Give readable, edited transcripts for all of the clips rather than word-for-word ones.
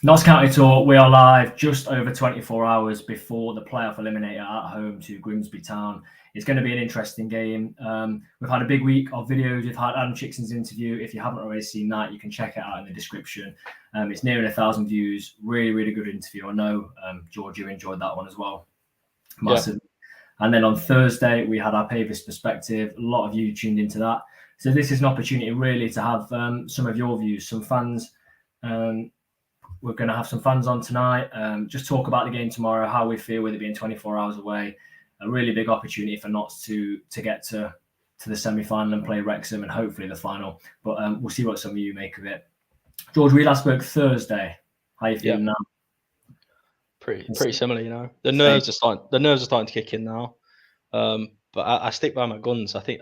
Notts County Tour, we are live just over 24 hours before the playoff eliminator at home to Grimsby Town. It's going to be an interesting game. We've had a big week of videos. We've had Adam Chickson's interview. If you haven't already seen that, you can check it out in the description. It's nearing 1,000 views. Really, really good interview. I know, George, you enjoyed that one as well. Massive. Yeah. And then on Thursday, we had our Pavis perspective. A lot of you tuned into that. So this is an opportunity really to have some of your views, some fans. We're going to have some fans on tonight. Just talk about the game tomorrow, how we feel with it being 24 hours away. A really big opportunity for Notts to get to the semi-final and play Wrexham and hopefully the final. But we'll see what some of you make of it. George, we last spoke Thursday. How are you feeling now? Pretty similar, you know. The nerves are starting to kick in now. But I stick by my guns. I think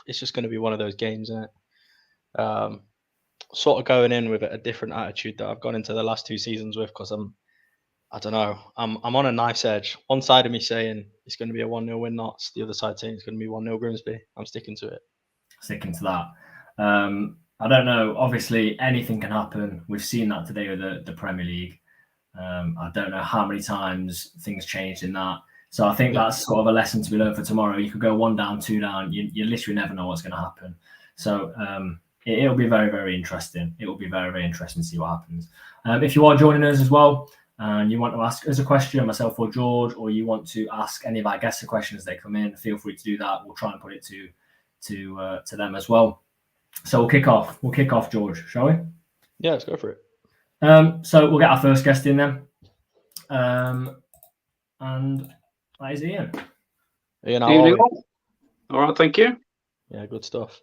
it's just going to be one of those games, isn't it? Sort of going in with a different attitude that I've gone into the last 2 seasons with, because I'm on a knife's edge. One side of me saying it's going to be a 1-0 win Notts, the other side saying it's going to be 1-0 Grimsby. I'm sticking to it. Sticking to that. I don't know. Obviously, anything can happen. We've seen that today with the Premier League. I don't know how many times things changed in that. So I think that's sort of a lesson to be learned for tomorrow. You could go 1 down, 2 down. You literally never know what's going to happen. So it'll be very, very interesting. It will be very, very interesting to see what happens. If you are joining us as well and you want to ask us a question, myself or George, or you want to ask any of our guests a question as they come in, feel free to do that. We'll try and put it to them as well. So we'll kick off. We'll kick off, George, shall we? Yeah, let's go for it. So we'll get our first guest in then. And that is Ian. Ian, how are you? All right, thank you. Yeah, good stuff.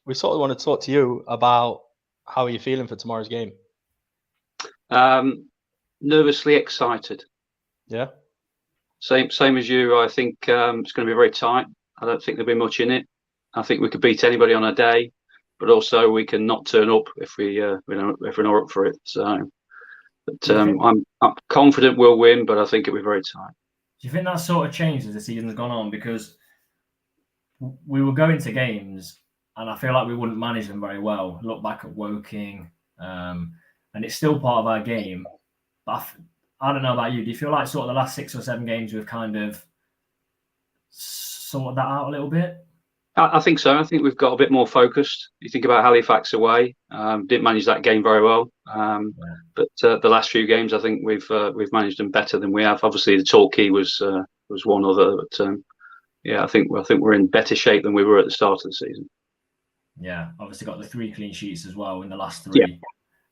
We sort of want to talk to you about how are you feeling for tomorrow's game? Nervously excited. Yeah. Same as you. I think it's going to be very tight. I don't think there'll be much in it. I think we could beat anybody on a day, but also we can not turn up if we're not up for it. So, but I'm confident we'll win, but I think it'll be very tight. Do you think that sort of changed as the season's gone on? Because we were going to games and I feel like we wouldn't manage them very well. Look back at Woking, and it's still part of our game. But I don't know about you. Do you feel like sort of the last 6 or 7 games we've kind of sorted that out a little bit? I think so. I think we've got a bit more focused. You think about Halifax away, didn't manage that game very well. But the last few games, I think we've managed them better than we have. Obviously, the Torquay was one other, but I think we're in better shape than we were at the start of the season. Yeah, obviously got the 3 clean sheets as well in the last 3.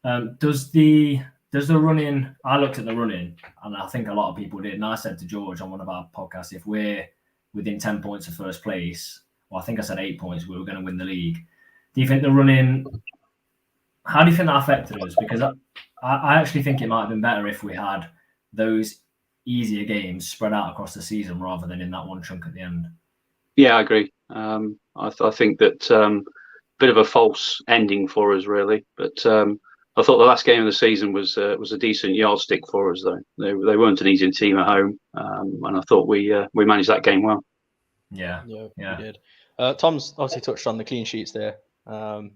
Yeah. Does the running? I looked at the running, and I think a lot of people did. And I said to George on one of our podcasts, if we're within 10 points of first place, well, I think I said 8 points, we were going to win the league. Do you think the running? How do you think that affected us? Because I actually think it might have been better if we had those easier games spread out across the season rather than in that one chunk at the end. Yeah, I agree. I think that bit of a false ending for us, really. But I thought the last game of the season was a decent yardstick for us, though. They weren't an easy team at home, and I thought we managed that game well. Yeah, we did. Tom's obviously touched on the clean sheets there, so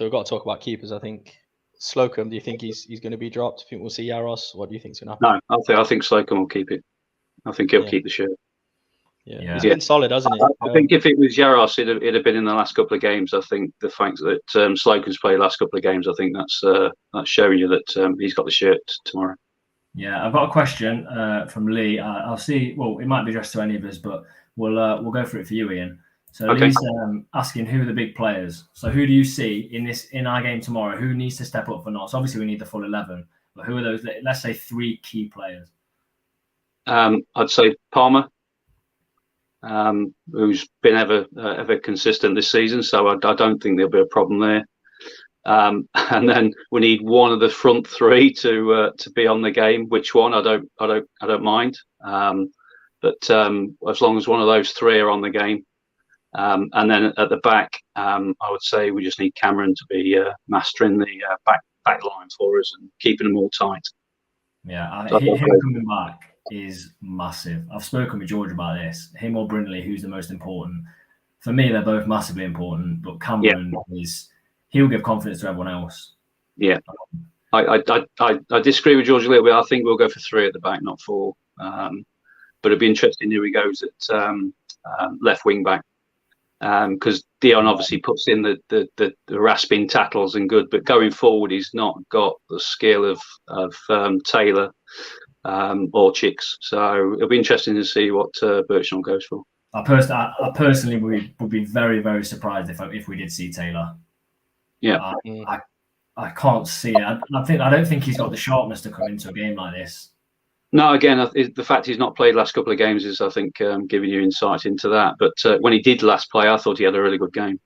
we've got to talk about keepers. I think Slocum. Do you think he's going to be dropped? Do you think we'll see Yaros? What do you think's going to happen? No, I think Slocum will keep it. I think he'll keep the shirt. Yeah, he's been solid, hasn't he? I think if it was Yaros, it'd have been in the last couple of games. I think the fact that Slocum's played the last couple of games, I think that's showing you that he's got the shirt tomorrow. Yeah, I've got a question from Lee. I'll see. Well, it might be addressed to any of us, but we'll go for it for you, Ian. So okay. Lee's asking who are the big players. So who do you see in our game tomorrow? Who needs to step up for Notts? Obviously, we need the full 11, but who are those? Let's say 3 key players. I'd say Palmer. Who's been ever consistent this season, so I don't think there'll be a problem there. And then we need one of the front 3 to be on the game. Which one? I don't mind. But as long as one of those 3 are on the game, and then at the back, I would say we just need Cameron to be mastering the back line for us and keeping them all tight. Yeah, him coming back is massive. I've spoken with George about this. Him or Brindley, who's the most important? For me, they're both massively important, but Cameron he'll give confidence to everyone else. Yeah. I disagree with George a little bit. I think we'll go for 3 at the back, not 4. But it'd be interesting who he goes at left wing back. Because Dion obviously puts in the rasping tackles and good, but going forward, he's not got the skill of Taylor or Chicks. So it'll be interesting to see what Birchall goes for. I personally would be very, very surprised if we did see Taylor. Yeah, I can't see it. I don't think he's got the sharpness to come into a game like this. No, again, the fact he's not played last couple of games is, I think, giving you insight into that. But when he did last play, I thought he had a really good game.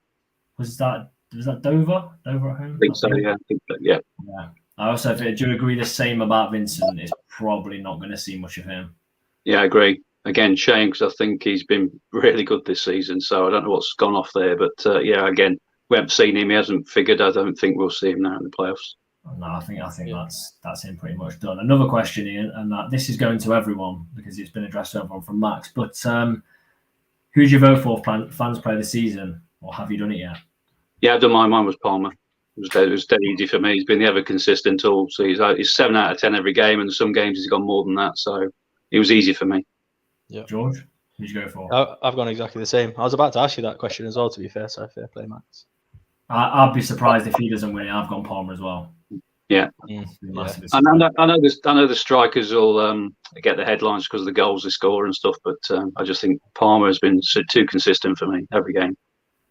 Was that Dover? Dover at home? I think so. Yeah, I think that, yeah. I also do you agree the same about Vincent? Is probably not going to see much of him. Yeah, I agree. Again, shame because I think he's been really good this season. So I don't know what's gone off there, but yeah, again, we haven't seen him. He hasn't figured. I don't think we'll see him now in the playoffs. No, I think that's him pretty much done. Another question, Ian, and this is going to everyone because it's been addressed to everyone from Max. But who did you vote for fans play this season, or have you done it yet? Yeah, I've done mine. Mine was Palmer. It was dead easy for me. He's been the ever consistent all season. He's 7 out of 10 every game, and some games he's gone more than that. So it was easy for me. Yeah, George, who did you go for? I've gone exactly the same. I was about to ask you that question as well. To be fair, so fair play, Max. I'd be surprised if he doesn't win it. I've gone Palmer as well. Yeah. I know the strikers will get the headlines because of the goals they score and stuff, but I just think Palmer has been too consistent for me every game.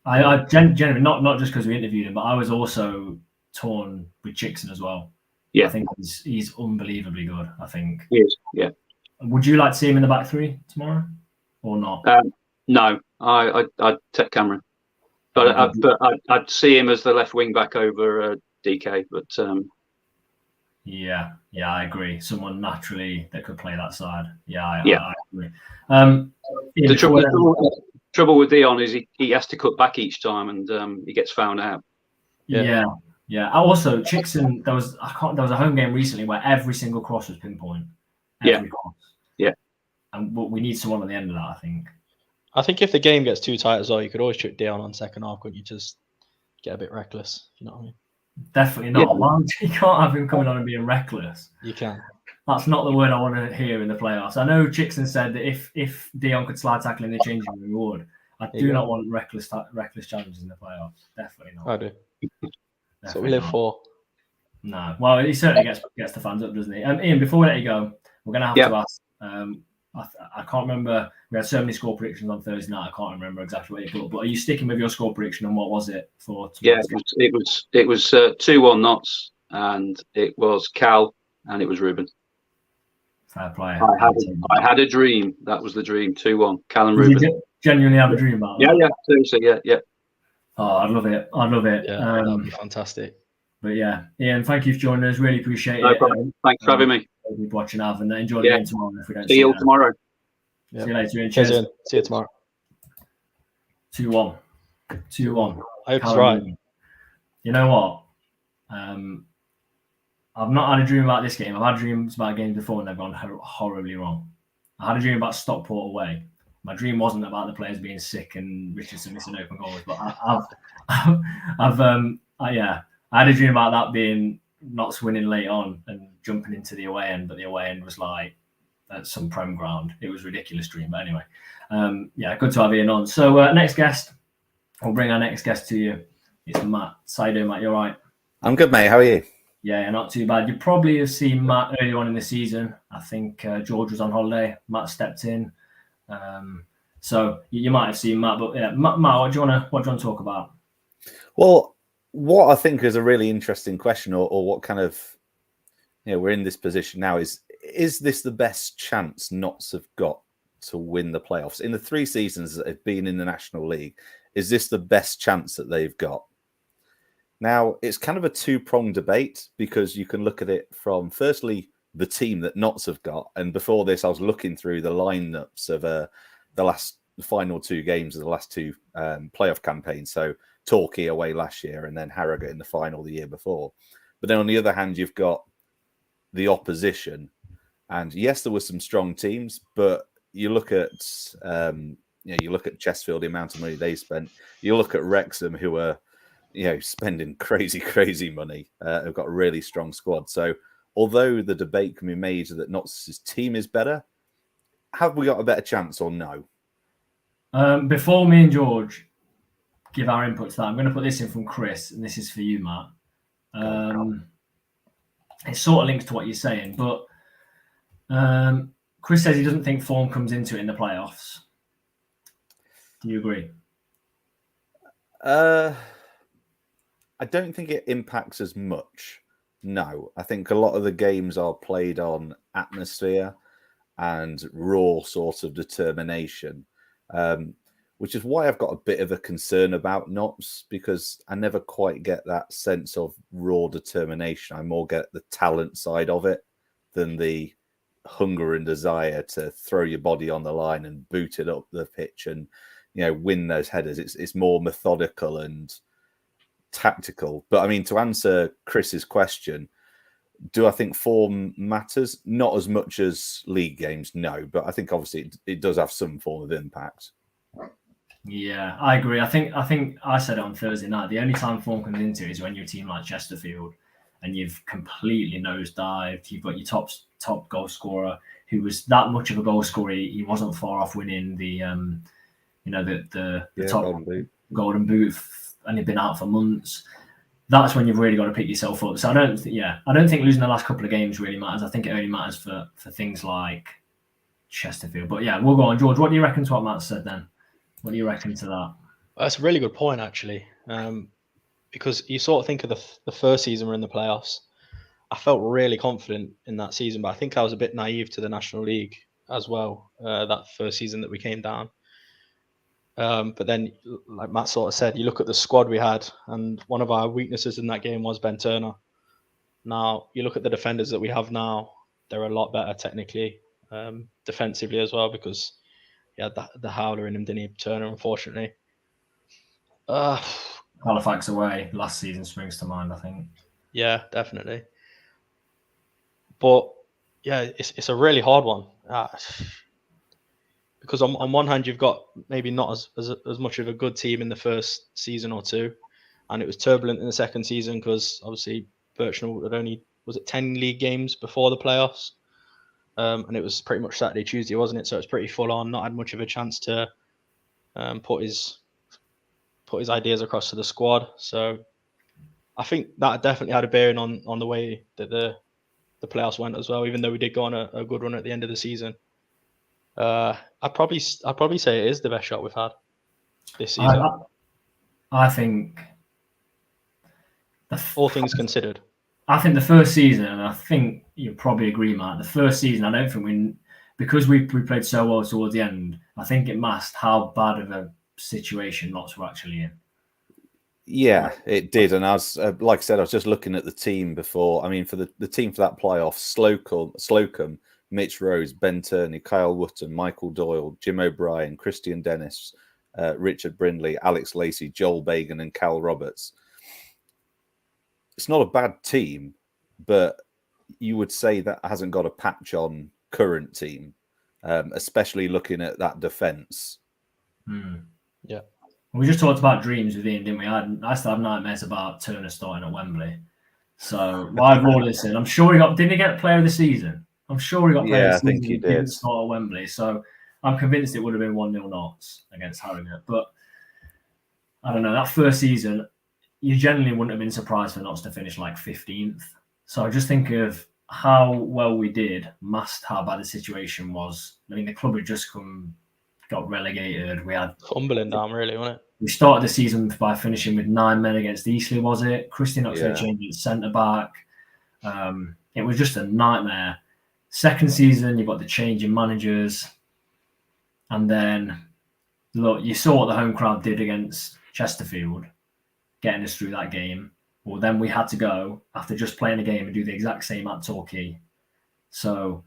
I genuinely not just because we interviewed him, but I was also torn with Chickson as well. Yeah, I think he's unbelievably good. I think he is. Yeah. Would you like to see him in the back 3 tomorrow, or not? No, I'd take Cameron, but I'd see him as the left wing back over DK. But yeah, I agree. Someone naturally that could play that side. I agree. The trouble with Dion is he has to cut back each time, and he gets found out. Yeah. Also, Chickson, there was a home game recently where every single cross was pinpoint. Cross. Yeah. But we need someone on the end of that, I think. I think if the game gets too tight as well, you could always chuck Dion on second half, couldn't you? Just get a bit reckless. You know what I mean? Definitely not. Yeah. You can't have him coming on and being reckless. You can. That's not the word I want to hear in the playoffs. I know Chickson said that if Dion could slide tackle in the changing room, we would. I do not want reckless challenges in the playoffs. Definitely not. I do. That's what we live for. No. Well, he certainly gets the fans up, doesn't he? Ian, before we let you go, we're going to have to ask. I can't remember. We had so many score predictions on Thursday night. I can't remember exactly what you put. But are you sticking with your score prediction? And what was it for? Yeah, it was 2-1 Notts, and it was Cal, and it was Ruben. Fair play. I had a dream. That was the dream. 2-1 Cal and Ruben. You genuinely have a dream about that? Yeah. Seriously, yeah. Oh, I'd love it. Yeah, that'd be fantastic. But yeah, Ian, thank you for joining us. Really appreciate no it. Problem. Thanks for having me. Watching Av and enjoy the game tomorrow. If we don't see you tomorrow. See you later. Ian. Cheers. See you tomorrow. 2-1. I hope it's right. You know what? I've not had a dream about this game. I've had dreams about games before and they've gone horribly wrong. I had a dream about Stockport away. My dream wasn't about the players being sick and Richardson missing open goals, but I had a dream about that being Notts winning late on and jumping into the away end, but the away end was like at some prem ground. It was a ridiculous dream, but anyway, good to have Ian on. So next guest, we'll bring our next guest to you. It's Matt. How you doing, Matt? You all right? I'm good, mate. How are you? Yeah, not too bad. You probably have seen Matt early on in the season. I think George was on holiday. Matt stepped in. So you might have seen Matt, but yeah, Matt, what do you want to talk about? Well, what I think is a really interesting question, or what kind of, we're in this position now, is this the best chance Notts have got to win the playoffs? In the 3 seasons that they've been in the National League, is this the best chance that they've got? Now, it's kind of a 2-pronged debate because you can look at it from, firstly, the team that Notts have got. And before this, I was looking through the lineups of the final 2 games of the last 2 playoff campaigns. So Torquay away last year and then Harrogate in the final the year before. But then on the other hand, you've got the opposition. And yes, there were some strong teams, but you look at you look at Chesterfield, the amount of money they spent. You look at Wrexham, who are spending crazy money. Have got a really strong squad. So although the debate can be made that Notts' team is better, have we got a better chance or no? Before me and George give our input to that, I'm going to put this in from Chris, and this is for you, Matt. It sort of links to what you're saying, but Chris says he doesn't think form comes into it in the playoffs. Do you agree? I don't think it impacts as much. No, I think a lot of the games are played on atmosphere and raw sort of determination, which is why I've got a bit of a concern about Notts, because I never quite get that sense of raw determination. I more get the talent side of it than the hunger and desire to throw your body on the line and boot it up the pitch and win those headers. It's more methodical and tactical. But I mean, to answer Chris's question, do I think form matters? Not as much as league games, no. But I think obviously it does have some form of impact. Yeah, I agree. I think I said it on Thursday night. The only time form comes into it is when you're a team like Chesterfield and you've completely nosedived. You've got your top goal scorer who was that much of a goal scorer. He wasn't far off winning the top golden boot, and he'd been out for months. That's when you've really got to pick yourself up. So I don't think losing the last couple of games really matters. I think it only matters for things like Chesterfield. But yeah, we'll go on. George, what do you reckon to what Matt said then? What do you reckon to that? That's a really good point, actually, because you sort of think of the first season we're in the playoffs. I felt really confident in that season, but I think I was a bit naive to the National League as well, that first season that we came down. But then, like Matt sort of said, you look at the squad we had, and one of our weaknesses in that game was Ben Turner. Now, you look at the defenders that we have now, they're a lot better technically, defensively as well, because the howler in him, didn't he, Turner, unfortunately. Halifax away last season springs to mind, I think. Yeah, definitely. But yeah, it's a really hard one. Because on one hand, you've got maybe not as much of a good team in the first season or two, and it was turbulent in the second season because obviously Birchnell had only, was it 10 league games before the playoffs, and it was pretty much Saturday, Tuesday, wasn't it? So it's pretty full on. Not had much of a chance to put his ideas across to the squad. So I think that definitely had a bearing on the way that the playoffs went as well. Even though we did go on a good run at the end of the season. I'd probably say it is the best shot we've had this season. I think, all things considered, I think the first season, and I think you probably agree, Matt. The first season, I don't think because we played so well towards the end. I think it masked how bad of a situation Notts were actually in. Yeah, it did. And I was, like I said, I was just looking at the team before. I mean, for the team for that playoff, Slocum, Mitch Rose, Ben Turney, Kyle Wotton, Michael Doyle, Jim O'Brien, Christian Dennis, Richard Brindley, Alex Lacey, Joel Bagan, and Cal Roberts. It's not a bad team, but you would say that hasn't got a patch on current team, especially looking at that defence. Yeah. We just talked about dreams with Ian, didn't we? I still have nightmares about Turner starting at Wembley. So why roll this in? I'm sure didn't he get player of the season? I'm sure he got player of the season. I think he did. Start at Wembley. So I'm convinced it would have been 1-0 Notts against Harrogate. But I don't know, that first season, you generally wouldn't have been surprised for Notts to finish like 15th. So I just think of how well we did, masked how bad the situation was. I mean, the club had just got relegated. We had fumbling down, really, wasn't it? We started the season by finishing with 9 men against Eastleigh, was it? Christian Oxlade-Chamberlain at centre back. It was just a nightmare. Second season, you've got the change in managers. And then, look, you saw what the home crowd did against Chesterfield, getting us through that game. Well, then we had to go, after just playing a game, and do the exact same at Torquay. So,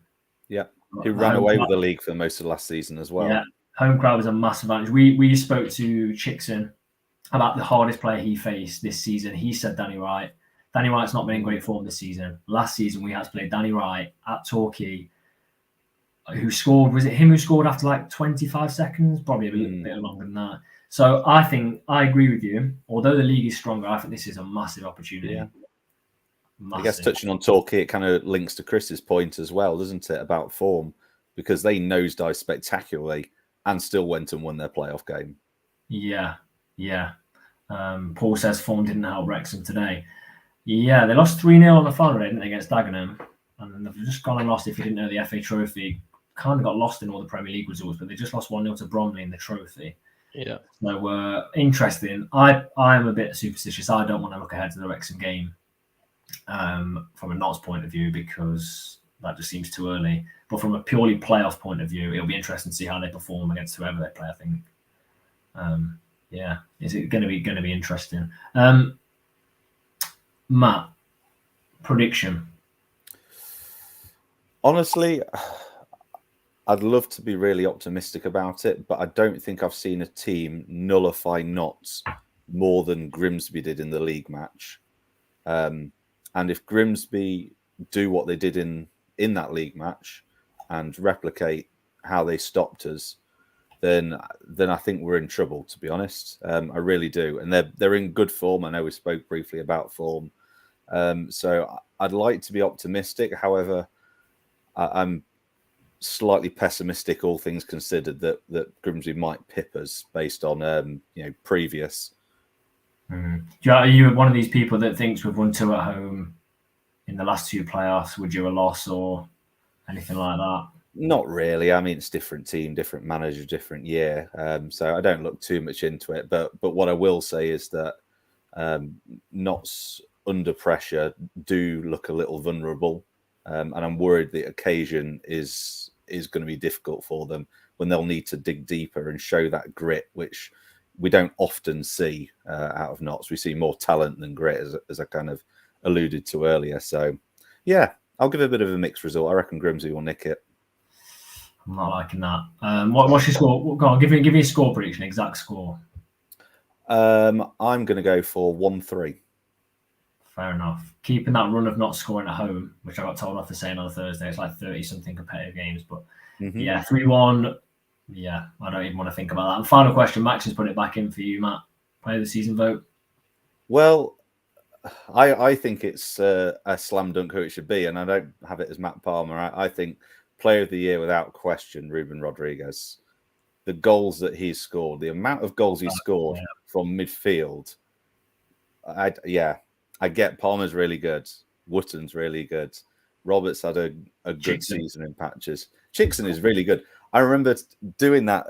yeah, who ran away with the league for most of last season as well. Yeah, home crowd was a massive advantage. We spoke to Chickson about the hardest player he faced this season. He said Danny Wright. Danny Wright's not been in great form this season. Last season, we had to play Danny Wright at Torquay, who scored, was it him who scored after like 25 seconds? Probably a bit longer than that. So I think I agree with you. Although the league is stronger, I think this is a massive opportunity. Yeah. Massive. I guess touching on Torquay, it kind of links to Chris's point as well, doesn't it, about form? Because they nosedived spectacularly and still went and won their playoff game. Yeah. Paul says form didn't help Wrexham today. Yeah, they lost 3-0 on the final day, didn't they, against Dagenham? And then they've just gone and lost, if you didn't know, the FA Trophy. Kind of got lost in all the Premier League results, but they just lost 1-0 to Bromley in the trophy. Yeah. So interesting. I'm a bit superstitious. I don't want to look ahead to the Wrexham game from a Notts point of view, because that just seems too early. But from a purely playoff point of view, it'll be interesting to see how they perform against whoever they play, I think. Yeah, is it going to be interesting? Matt, prediction. Honestly, I'd love to be really optimistic about it, but I don't think I've seen a team nullify Notts more than Grimsby did in the league match. And if Grimsby do what they did in that league match and replicate how they stopped us, then I think we're in trouble, to be honest. I really do. And they're in good form. I know we spoke briefly about form. So I'd like to be optimistic. However, I'm slightly pessimistic, all things considered, that Grimsby might pip us based on previous. Are you one of these people that thinks we've won 2 at home in the last 2 playoffs? Would you a loss or anything like that? Not really. I mean, it's different team, different manager, different year. So I don't look too much into it. But what I will say is that Notts under pressure do look a little vulnerable, and I'm worried the occasion is going to be difficult for them when they'll need to dig deeper and show that grit, which we don't often see out of Notts. We see more talent than grit, as I kind of alluded to earlier. So, yeah, I'll give it a bit of a mixed result. I reckon Grimsby will nick it. I'm not liking that. What's your score? Go on, give me a score prediction, exact score. I'm going to go for 1-3. Fair enough. Keeping that run of not scoring at home, which I got told off for saying on Thursday, it's like 30-something competitive games. But yeah, 3-1. Yeah, I don't even want to think about that. And final question, Max has put it back in for you, Matt. Player of the season vote. Well, I think it's a slam dunk who it should be, and I don't have it as Matt Palmer. I think player of the year without question, Ruben Rodriguez. The goals that he's scored, the amount of goals he scored from midfield. I get Palmer's really good. Wotton's really good. Roberts had a good season in patches. Chickson is really good. I remember doing that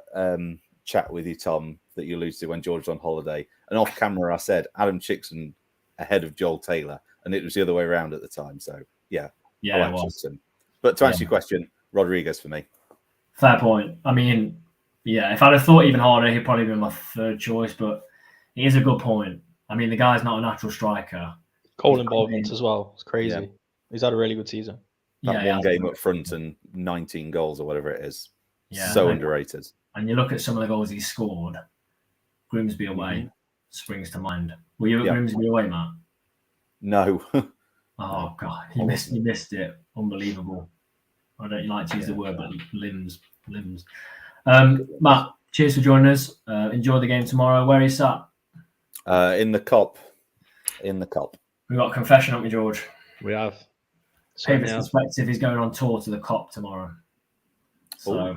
chat with you, Tom, that you alluded to when George was on holiday. And off camera, I said Adam Chickson ahead of Joel Taylor. And it was the other way around at the time. So, I like Chickson. But to answer your question, Rodriguez for me. Fair point. I mean, if I'd have thought even harder, he'd probably be my third choice. But he is a good point. I mean, the guy's not a natural striker. Goal involvement as well. It's crazy. Yeah. He's had a really good season. That one game up front and 19 goals or whatever it is. So underrated. And you look at some of the goals he scored, Grimsby away springs to mind. Were you at Grimsby away, Matt? No. Oh, God. You missed it. Unbelievable. I don't like to use the word, but limbs. Matt, cheers for joining us. Enjoy the game tomorrow. Where are you sat? In the Cop. We've got a confession, haven't we, George? We have. Paper's perspective is going on tour to the Cop tomorrow. So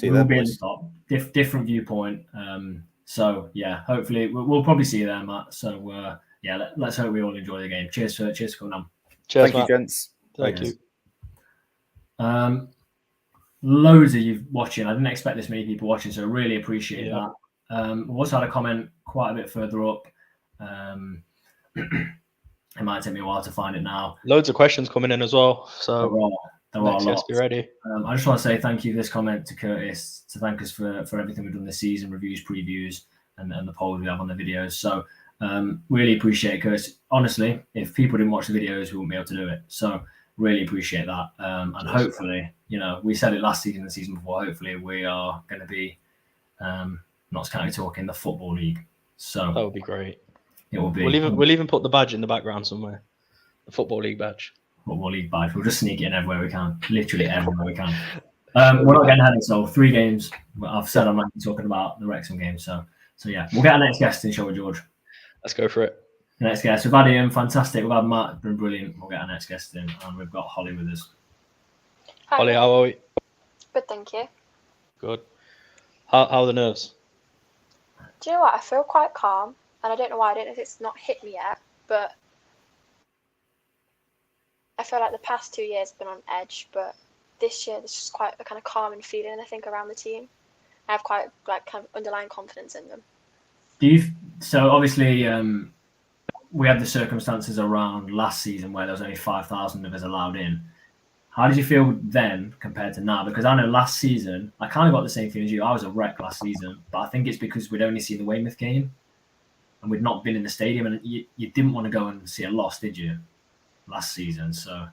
we'll be in the Cop. Different viewpoint. Hopefully we'll probably see you there, Matt. So let's hope we all enjoy the game. Cheers for coming on. Cheers, Thank you, gents. Thank you. Loads of you watching. I didn't expect this many people watching, so I really appreciate that. We also had a comment quite a bit further up. It might take me a while to find it now. Loads of questions coming in as well. So there are lots. Be ready. I just want to say thank you for this comment to Curtis, to thank us for everything we've done this season, reviews, previews, and the polls we have on the videos. So really appreciate it, Curtis. Honestly, if people didn't watch the videos, we wouldn't be able to do it. So really appreciate that. And hopefully, we said it last season, the season before, hopefully we are going to be Notts County Talk in the Football League. So that would be great. It will be. We'll even put the badge in the background somewhere. The Football League badge. Football League badge. We'll just sneak it in everywhere we can. Literally everywhere we can. We're not getting ahead of it, so 3 games. I've said I'm not talking about the Wrexham game, so So yeah, we'll get our next guest in, shall we, George? Let's go for it. Next guest. We've had Ian, fantastic. We've had Matt, been brilliant. We'll get our next guest in, and we've got Holly with us. Hi, Holly, how are we? good, thank you. Good. How are the nerves? Do you know what? I feel quite calm, and I don't know why. I don't know if it's not hit me yet, but I feel like the past 2 years have been on edge, but this year there's just quite a kind of calming feeling, I think, around the team. I have quite like kind of underlying confidence in them. So obviously, we had the circumstances around last season where there was only 5,000 of us allowed in. How did you feel then compared to now? Because I know last season, I kind of got the same feeling as you. I was a wreck last season, but I think it's because we'd only seen the Weymouth game and we'd not been in the stadium, and you didn't want to go and see a loss, did you, last season? So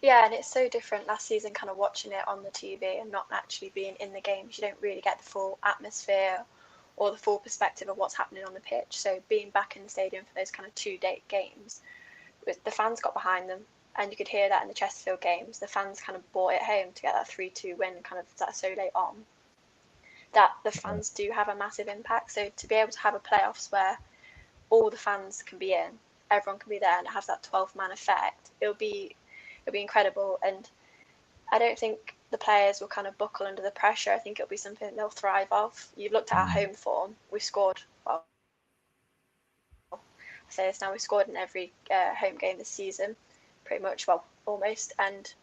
Yeah, and it's so different last season, kind of watching it on the TV and not actually being in the games. You don't really get the full atmosphere or the full perspective of what's happening on the pitch. So being back in the stadium for those kind of 2-day games, the fans got behind them, and you could hear that in the Chesterfield games. The fans kind of brought it home to get that 3-2 win, kind of that so late on. That the fans do have a massive impact. So to be able to have a playoffs where all the fans can be in, everyone can be there, and it has that 12-man effect, it'll be incredible. And I don't think the players will kind of buckle under the pressure. I think it'll be something they'll thrive off. You've looked at our home form. We've scored, well, I say this now, we've scored in every home game this season, pretty much, well, almost. And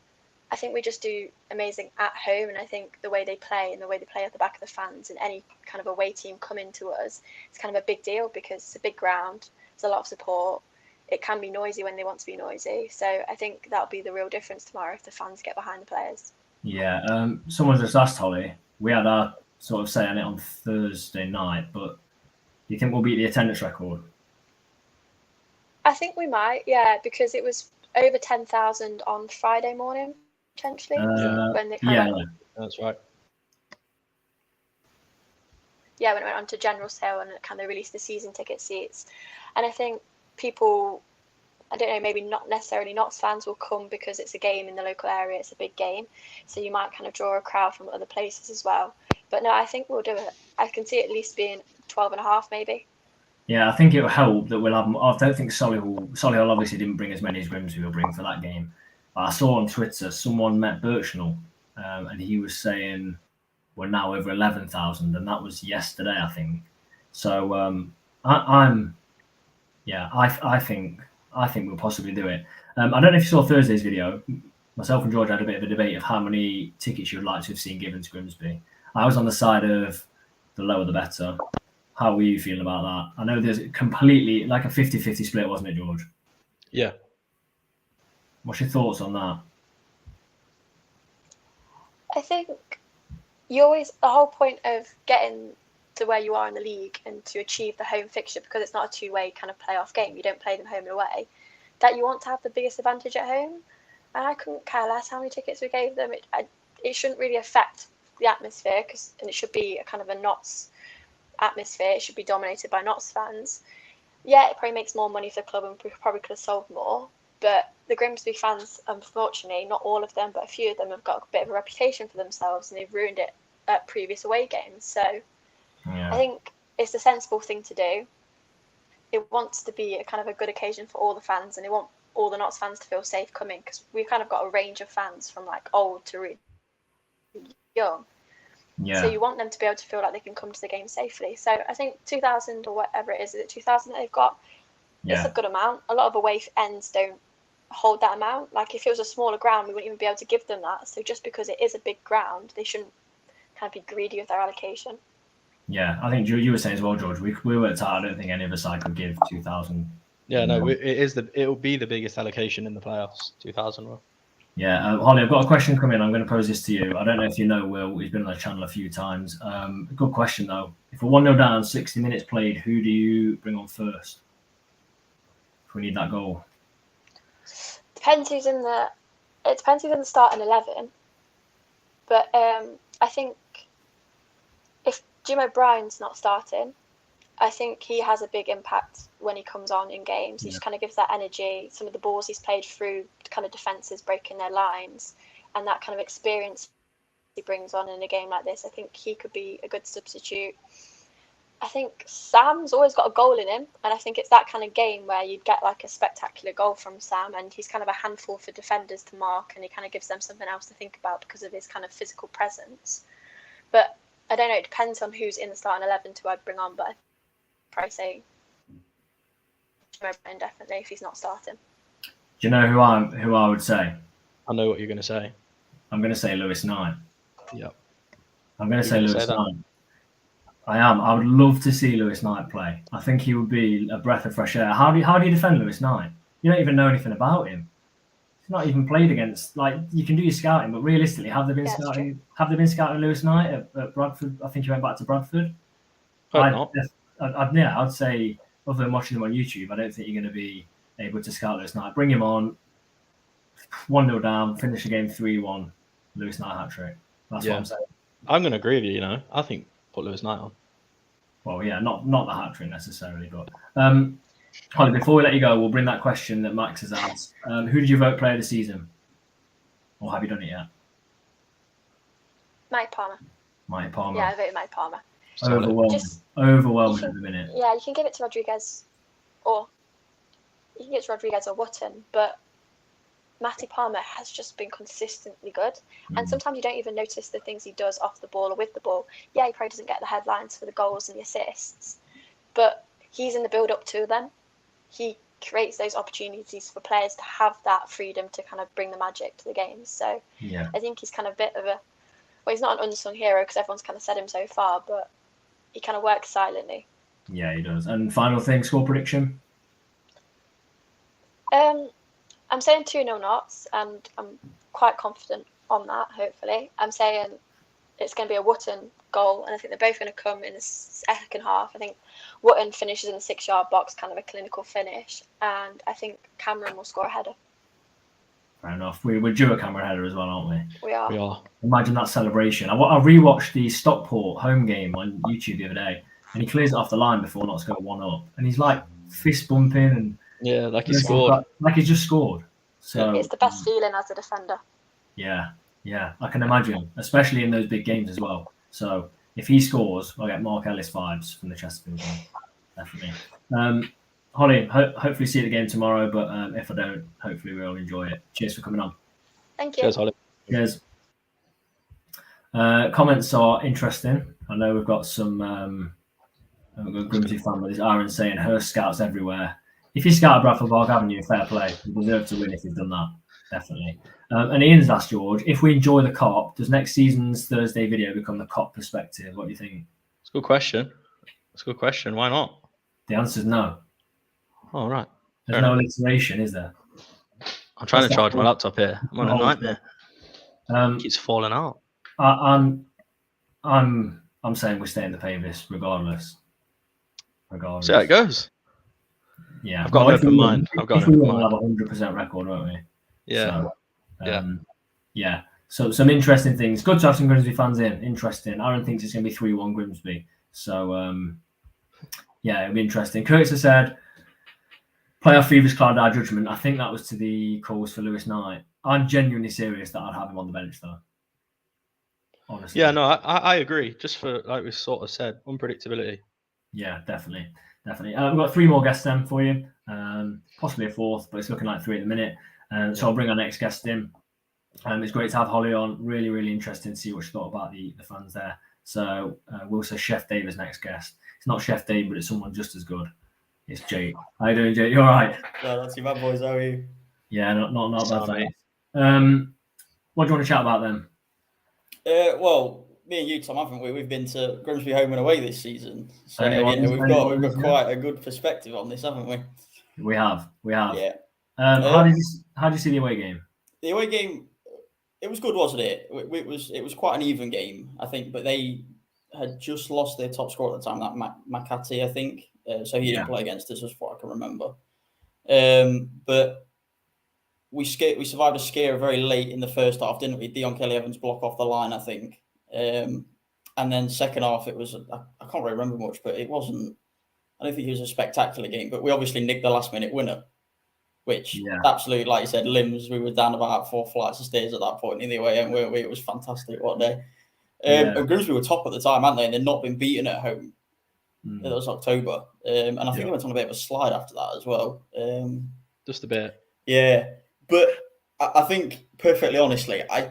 I think we just do amazing at home. And I think the way they play and the way they play at the back of the fans, and any kind of away team coming to us, it's kind of a big deal because it's a big ground. There's a lot of support. It can be noisy when they want to be noisy. So I think that'll be the real difference tomorrow if the fans get behind the players. yeah, someone just asked Holly. We had our sort of say on it on Thursday night, but do you think we'll beat the attendance record? I think we might, yeah, because it was over 10,000 on Friday morning, potentially. When they That's right. Yeah, when it went on to general sale and it kind of released the season ticket seats. And I think people, I don't know, maybe not necessarily Notts fans will come because it's a game in the local area, it's a big game. So you might kind of draw a crowd from other places as well. But no, I think we'll do it. I can see it at least being 12.5 maybe. Yeah, I think it will help that we'll have. I don't think Solihull obviously didn't bring as many as Grimsby will bring for that game. But I saw on Twitter someone met Birchnell, and he was saying we're now over 11,000, and that was yesterday, I think. So I think we'll possibly do it. I don't know if you saw Thursday's video. Myself and George had a bit of a debate of how many tickets you'd like to have seen given to Grimsby. I was on the side of the lower the better. How were you feeling about that? I know there's completely like a 50-50 split, wasn't it, George? Yeah. What's your thoughts on that? I think the whole point of getting to where you are in the league and to achieve the home fixture, because it's not a two-way kind of playoff game, you don't play them home and away, that you want to have the biggest advantage at home. And I couldn't care less how many tickets we gave them. It shouldn't really affect the atmosphere, and it should be a kind of a Notts atmosphere. It should be dominated by Notts fans. Yeah, it probably makes more money for the club and we probably could have sold more. But the Grimsby fans, unfortunately, not all of them, but a few of them have got a bit of a reputation for themselves, and they've ruined it at previous away games. So yeah. I think it's the sensible thing to do. It wants to be a kind of a good occasion for all the fans, and they want all the Notts fans to feel safe coming, because we've kind of got a range of fans from like old to really young. Yeah. So you want them to be able to feel like they can come to the game safely. So I think 2,000 or whatever it is it 2,000 that they've got? Yeah. It's a good amount. A lot of away ends don't hold that amount. Like if it was a smaller ground, we wouldn't even be able to give them that. So just because it is a big ground, they shouldn't kind of be greedy with their allocation. Yeah, I think you were saying as well, George. We worked out. I don't think any of us could give 2,000. Yeah, no, it will be the biggest allocation in the playoffs. 2,000 will. Yeah, Holly, I've got a question coming. I'm going to pose this to you. I don't know if you know Will. He's been on the channel a few times. Good question though. If we're 1-0 down, 60 minutes played, who do you bring on first? If we need that goal. It depends who's in the starting 11. But I think if Jim O'Brien's not starting, I think he has a big impact when he comes on in games. He just kind of gives that energy. Some of the balls he's played through kind of defences breaking their lines, and that kind of experience he brings on in a game like this. I think he could be a good substitute. I think Sam's always got a goal in him, and I think it's that kind of game where you'd get like a spectacular goal from Sam, and he's kind of a handful for defenders to mark, and he kind of gives them something else to think about because of his kind of physical presence. But I don't know, it depends on who's in the starting 11 to I'd bring on, but I'd probably say Jim O'Brien definitely if he's not starting. Do you know who I would say? I know what you're going to say. I'm going to say Lewis Knight. Yep. I'm going to say Lewis Knight. I am. I would love to see Lewis Knight play. I think he would be a breath of fresh air. How do you defend Lewis Knight? You don't even know anything about him. He's not even played against. Like, you can do your scouting, but realistically, have they been scouting? Have they been scouting Lewis Knight at Bradford? I think he went back to Bradford. I'd say, other than watching him on YouTube, I don't think you're going to be able to scout Lewis Knight. Bring him on. 1-0 down. Finish the game 3-1. Lewis Knight hat trick. That's what I'm saying. I'm going to agree with you. I think put Lewis Knight on. Well, yeah, not the hat trick necessarily, but Holly, before we let you go, we'll bring that question that Max has asked. Who did you vote player of the season? Or have you done it yet? Mike Palmer. Mike Palmer. Yeah, I voted Mike Palmer. Overwhelming at the minute. Yeah, you can give it to Rodriguez or Wootton, but Matty Palmer has just been consistently good. And sometimes you don't even notice the things he does off the ball or with the ball. Yeah, he probably doesn't get the headlines for the goals and the assists, but he's in the build-up to them. He creates those opportunities for players to have that freedom to kind of bring the magic to the games. So yeah. I think he's kind of a bit of a... Well, he's not an unsung hero because everyone's kind of said him so far, but he kind of works silently. Yeah, he does. And final thing, score prediction? I'm saying 2-0 Knots, and I'm quite confident on that, hopefully. I'm saying it's going to be a Wootton goal, and I think they're both going to come in the second half. I think Wootton finishes in the 6-yard box, kind of a clinical finish, and I think Cameron will score a header. Fair enough. We're due a Cameron header as well, aren't we? We are. Imagine that celebration. I rewatched the Stockport home game on YouTube the other day, and he clears it off the line before Knots go 1-up, and he's like fist bumping and like he scored, like he's just scored. So it's the best feeling as a defender. Yeah, I can imagine, especially in those big games as well. So if he scores, I'll get Mark Ellis vibes from the Chesterfield game, definitely. Holly, hopefully see you at the game tomorrow, but if I don't, hopefully we'll enjoy it. Cheers for coming on. Thank you. Cheers, Holly. Cheers. Comments are interesting. I know we've got some Grimsby fan with his Aaron saying Hurst scouts everywhere. If you scout at Bradford Park Avenue, fair play. You deserve to win if you've done that, definitely. And Ian's asked George, if we enjoy the Cop, does next season's Thursday video become the Cop perspective? What do you think? It's a good question. Why not? The answer is no. Oh, right. There's no alliteration, is there? I'm trying to charge my laptop here. I'm on a nightmare. It's falling out. I'm saying we stay in the Pavis regardless. See how it goes. Yeah, I've got an open mind. We'll have a 100% record, won't we? Yeah. So some interesting things. Good to have some Grimsby fans in. Interesting. Aaron thinks it's going to be 3-1 Grimsby. So it'll be interesting. Curtis has said, playoff fevers cloud our judgment. I think that was to the calls for Lewis Knight. I'm genuinely serious that I'd have him on the bench, though. Honestly. Yeah, no, I agree. Just for, like we sort of said, unpredictability. Yeah, definitely. We've got 3 more guests then for you. Possibly a 4th, but it's looking like 3 at the minute. So I'll bring our next guest in. It's great to have Holly on. Really, really interesting to see what she thought about the fans there. So we'll say Chef Dave is next guest. It's not Chef Dave, but it's someone just as good. It's Jake. How you doing, Jake? You all right? No, not too bad, boys. How are you? Yeah, not bad, mate. What do you want to chat about then? Well, me and you, Tom, haven't we? We've been to Grimsby home and away this season, so we've got quite a good perspective on this, haven't we? We have. Yeah. How did you see the away game? The away game, it was good, wasn't it? It was quite an even game, I think. But they had just lost their top scorer at the time, that Makati, I think. So he didn't play against us, as far as I can remember. But we survived a scare very late in the first half, didn't we? Dion Kelly-Evans block off the line, I think. And then second half, it was, I can't really remember much, but it wasn't, I don't think it was a spectacular game, but we obviously nicked the last minute winner, which absolutely, like you said, limbs, we were down about 4 flights of stairs at that point in the away end, weren't we? It was fantastic, what day. And Grimsby were top at the time, hadn't they? And they'd not been beaten at home That was October, and I think they went on a bit of a slide after that as well. Just a bit. Yeah, but I think, perfectly honestly, I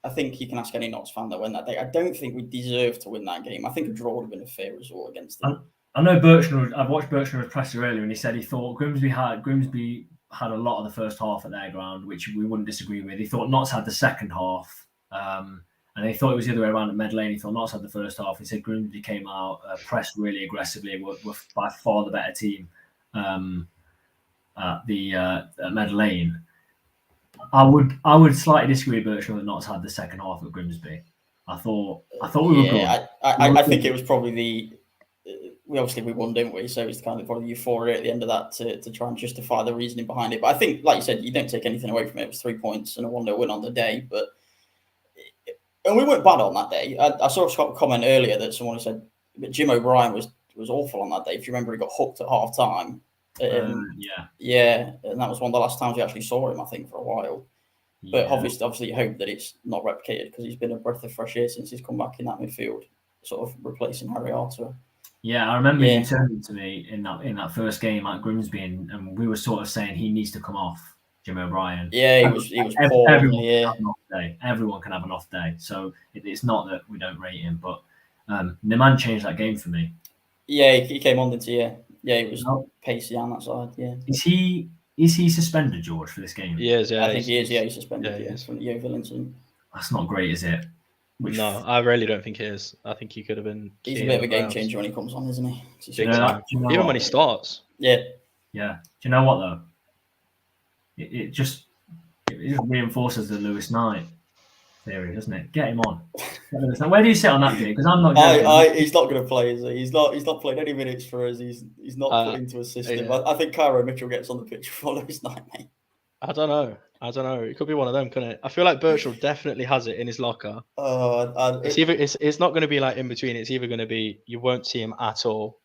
think you can ask any Notts fan that went that day. I don't think we deserved to win that game. I think a draw would have been a fair result against them. I know Birchner. I've watched Birchnell's presser earlier, and he said he thought Grimsby had a lot of the first half at their ground, which we wouldn't disagree with. He thought Notts had the second half, and he thought it was the other way around at Meadow Lane. He thought Notts had the first half. He said Grimsby came out, pressed really aggressively, were by far the better team at Meadow Lane. I would slightly disagree with Birchner that Notts had the second half at Grimsby. I thought we were good. I think it was probably we won, didn't we? So it was kind of probably euphoria at the end of that to try and justify the reasoning behind it. But I think, like you said, you don't take anything away from it. It was 3 points and a 1-0 win on the day. And we weren't bad on that day. I saw a comment earlier that someone said that Jim O'Brien was awful on that day. If you remember, he got hooked at half time. Yeah, and that was one of the last times we actually saw him, I think, for a while. But obviously, you hope that it's not replicated because he's been a breath of fresh air since he's come back in that midfield, sort of replacing Harry Arthur. Yeah, I remember you turning to me in that first game at Grimsby, and we were sort of saying he needs to come off, Jim O'Brien. Yeah, he was poor. Everyone can have an off day, so it's not that we don't rate him, but the man changed that game for me. Yeah, he came on the he was pacey on that side. Yeah, is he suspended, George, for this game? He is. Yeah, I think he is. Yeah, he's suspended. Yeah, he is. From the Yeovil incident. That's not great, is it? No, I really don't think he is. I think he could have been. He's a bit of a game changer when he comes on, isn't he? Even when he starts. Yeah. Yeah. Do you know what though? It just reinforces the Lewis Knight theory, doesn't it? Get him on. Where do you sit on that, Jay? Because I'm not. He's not going to play, is he? He's not played any minutes for us. He's not put into a system. Yeah. I think Cairo Mitchell gets on the pitch for Lewis Knight, mate. I don't know. It could be one of them, couldn't it? I feel like Birchall definitely has it in his locker. It's not going to be like in between. It's either going to be you won't see him at all,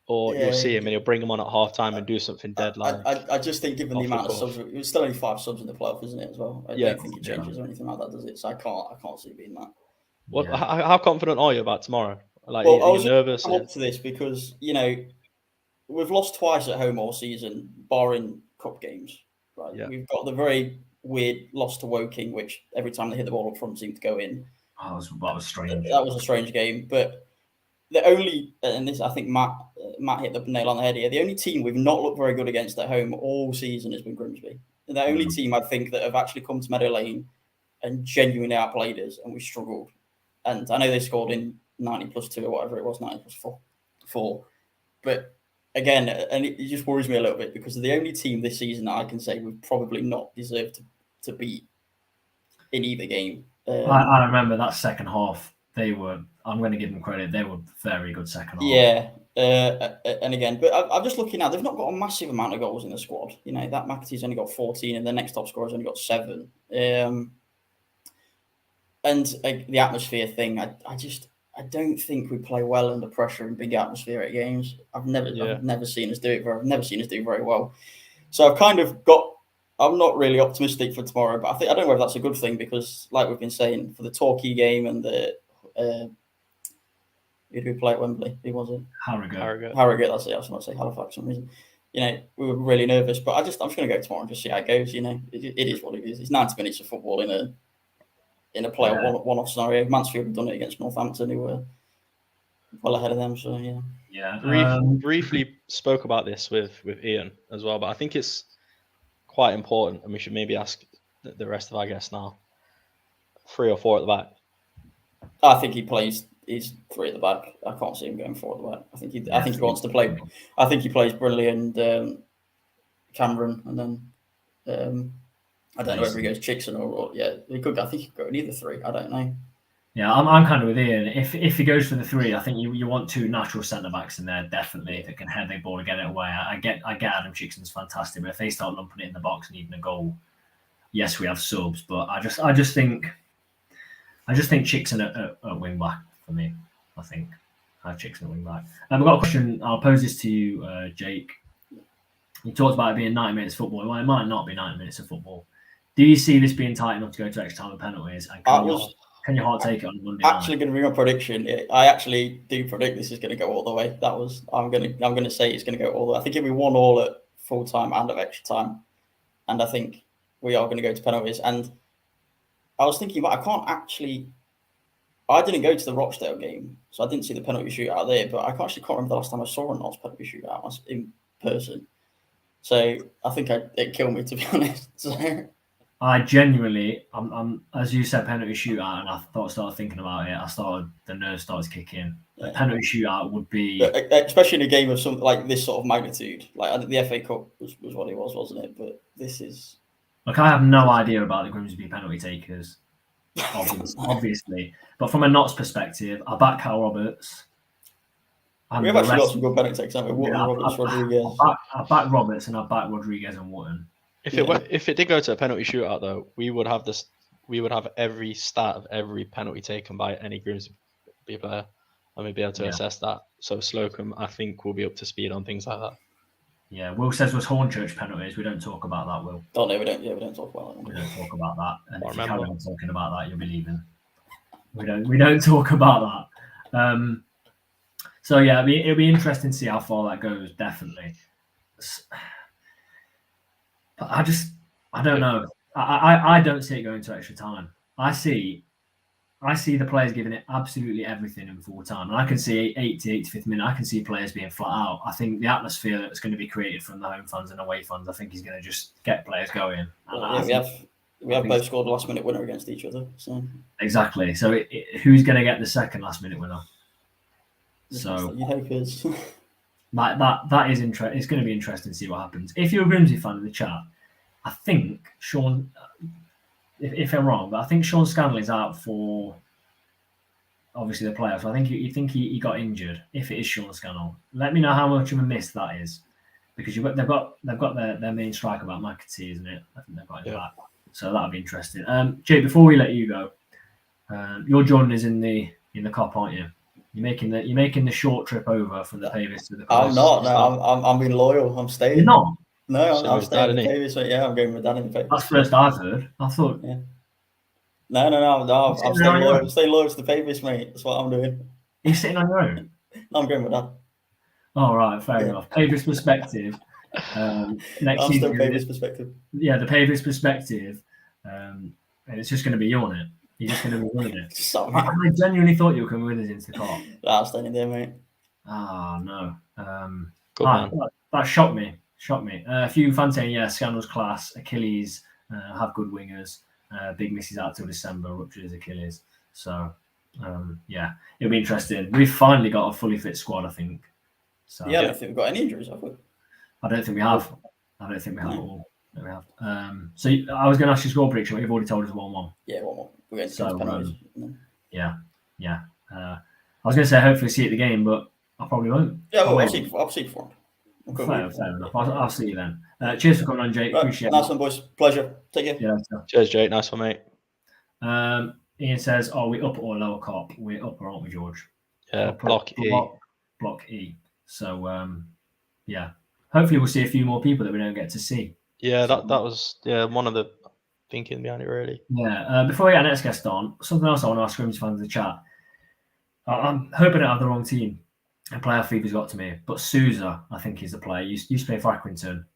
or you'll see him and you'll bring him on at half time and do something dead. I just think given the amount of subs, it was still only 5 subs in the playoff, isn't it? As well. I don't think it changes or anything like that, does it? So I can't see it being that. What? Yeah. How confident are you about tomorrow? Like, well, are you nervous? I'm up to this because we've lost twice at home all season, barring cup games. Right? Yeah. We've got the very weird loss to Woking, which every time they hit the ball up front seemed to go in. Oh, that was strange. That was a strange game. But the only, and this I think Matt hit the nail on the head here. The only team we've not looked very good against at home all season has been Grimsby. The only team I think that have actually come to Meadow Lane and genuinely outplayed us, and we struggled. And I know they scored in 90+2 or whatever it was, 90+4. But again, and it just worries me a little bit because they're the only team this season that I can say we've probably not deserved to beat in either game. I remember that second half. I'm going to give them credit. They were very good second half. Yeah. And again, but I'm just looking at, they've not got a massive amount of goals in the squad. That McAtee's only got 14 and the next top scorer's only got 7. And the atmosphere thing, I don't think we play well under pressure in big atmospheric games. I've never seen us do it. I've never seen us do very well. So I've kind of I'm not really optimistic for tomorrow, but I don't know whether that's a good thing because, like we've been saying, for the Torquay game and the who did we play at Wembley? Who was it? Harrogate. That's it. I was going to say Halifax for some reason. We were really nervous, but I'm just going to go tomorrow and just see how it goes. It is what it is. It's 90 minutes of football in a playoff one-off scenario. Mansfield have done it against Northampton, who were well ahead of them. So yeah. Briefly spoke about this with Ian as well, but I think it's quite important, and we should maybe ask the rest of our guests now. 3 or 4 at the back. I think he's 3 at the back. I can't see him going 4 at the back. I think he wants to play. I think he plays Brindley and Cameron, and then I don't know whether he goes Chickson or he could. I think he could go in either 3. I don't know. Yeah, I'm kind of with Ian. If he goes for the 3, I think you want 2 natural centre backs in there definitely that can head the ball and get it away. I get Adam Chickson's fantastic, but if they start lumping it in the box needing a goal, yes, we have subs. But I just think Chickson at wing back for me. I think I have Chickson at wing back. I've got a question. I'll pose this to you, Jake. You talked about it being 90 minutes of football. Well, it might not be 90 minutes of football. Do you see this being tight enough to go to extra time and penalties? And Can your heart take it on Monday actually going to be my prediction. I actually do predict this is going to go all the way. I'm going to say it's going to go all the way. I think it'll be 1-1 at full time and at extra time, and I think we are going to go to penalties. And I was thinking, but I didn't go to the Rochdale game, so I didn't see the penalty shootout there. But I can't remember the last time I saw a Notts penalty shootout in person. So I think it killed me, to be honest. So. I genuinely, I'm as you said, penalty shootout, and I started thinking about it. The nerves started kicking. A penalty shootout would be, especially in a game of something like this sort of magnitude. Like I think the FA Cup was what it was, wasn't it? But this is. Look, I have no idea about the Grimsby penalty takers, obviously. But from a Notts perspective, I back Cal Roberts. We have actually got some good penalty takers, haven't we? Roberts, Rodriguez. I back Roberts and I back Rodriguez and Wootton. If it did go to a penalty shootout, though, we would have every stat of every penalty taken by any Grimsby player, and we'd be able to assess that. So Slocum, I think, will be up to speed on things like that. Yeah, Will says was Hornchurch penalties. We don't talk about that, Will. Oh no, we don't. Yeah, we don't talk about that. We don't talk about that. And if you carry on talking about that, you'll be leaving. We don't talk about that. So yeah, it'll be interesting to see how far that goes. Definitely. But I don't know. I don't see it going to extra time. I see the players giving it absolutely everything in full time. And I can see 85th minute, I can see players being flat out. I think the atmosphere that's going to be created from the home fans and away fans, I think he's going to just get players going. We have both scored the last minute winner against each other. So exactly. So who's going to get the second last minute winner? So you hope is. That is interesting. It's going to be interesting to see what happens. If you're a Grimsby fan in the chat, I think Sean, if I'm wrong, but I think Sean Scanlon's out for obviously the playoffs. I think he got injured. If it is Sean Scanlon, let me know how much of a miss that is, because they've got their main striker about McAtee, isn't it? I think they've got him back, so that'll be interesting. Jake, before we let you go, your Jordan is in the Cop, aren't you? You're making the short trip over from the Pavis to the Cop. I'm not. No, I'm being loyal. I'm staying. You're not. No, I'm staying in the Pavis. So yeah, I'm going with Dad in the Pavis. That's the first I've heard. I thought. Yeah. No. I'm staying loyal to the Pavis, mate. That's what I'm doing. You're sitting on your own. I'm going with Dad. All right, fair enough. Pavis perspective. Next I'm season, still Pavis perspective. Yeah, the Pavis perspective. And it's just going to be you on it. You're just going to be winning it. I genuinely thought you were coming with us into the car. I'm staying there, mate. Oh, no. That shocked me. A few fans saying, yeah, Scandal's class, Achilles, have good wingers. Big misses out till December, ruptured his Achilles. So, yeah, it'll be interesting. We've finally got a fully fit squad, I think. So, yeah, I don't think we've got any injuries, have we? I don't think we have. At all. So I was going to ask you score prediction, but you've already told us 1-1. Yeah, 1-1. We're going to so, penalties. Yeah. I was going to say hopefully see it at the game, but I probably won't. Yeah, well, I'll see you for him. Fair enough. I'll see you then. Cheers for coming on, Jake. Right, appreciate it. Nice one, boys. Pleasure. Take care. Yeah. Cheers, Jake. Nice one, mate. Ian says, "Are we up or lower Cop? We're up, aren't we, George?" Yeah, block E. Block E. So, yeah. Hopefully, we'll see a few more people that we don't get to see. Yeah, that was one of the thinking behind it, really. Yeah. Before we get our next guest on, something else I want to ask Grimsby fans in the chat. I'm hoping I don't have the wrong team. And playoff fever's got to me. But Sousa, I think, is the player. Used to play for Accrington.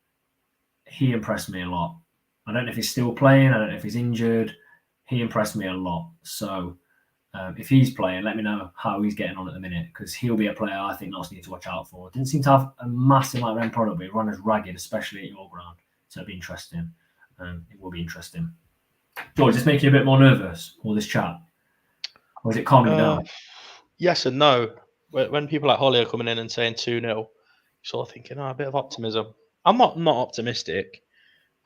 He impressed me a lot. I don't know if he's still playing. I don't know if he's injured. He impressed me a lot. So if he's playing, let me know how he's getting on at the minute, because he'll be a player I think Notts need to watch out for. Didn't seem to have a massive like end product, but he ran as ragged, especially at your ground. So it'll be interesting. It will be interesting. George, is this making you a bit more nervous, all this chat? Or is it calming down? Yes and no. When people like Holly are coming in and saying 2-0, you're sort of thinking, a bit of optimism. I'm not optimistic.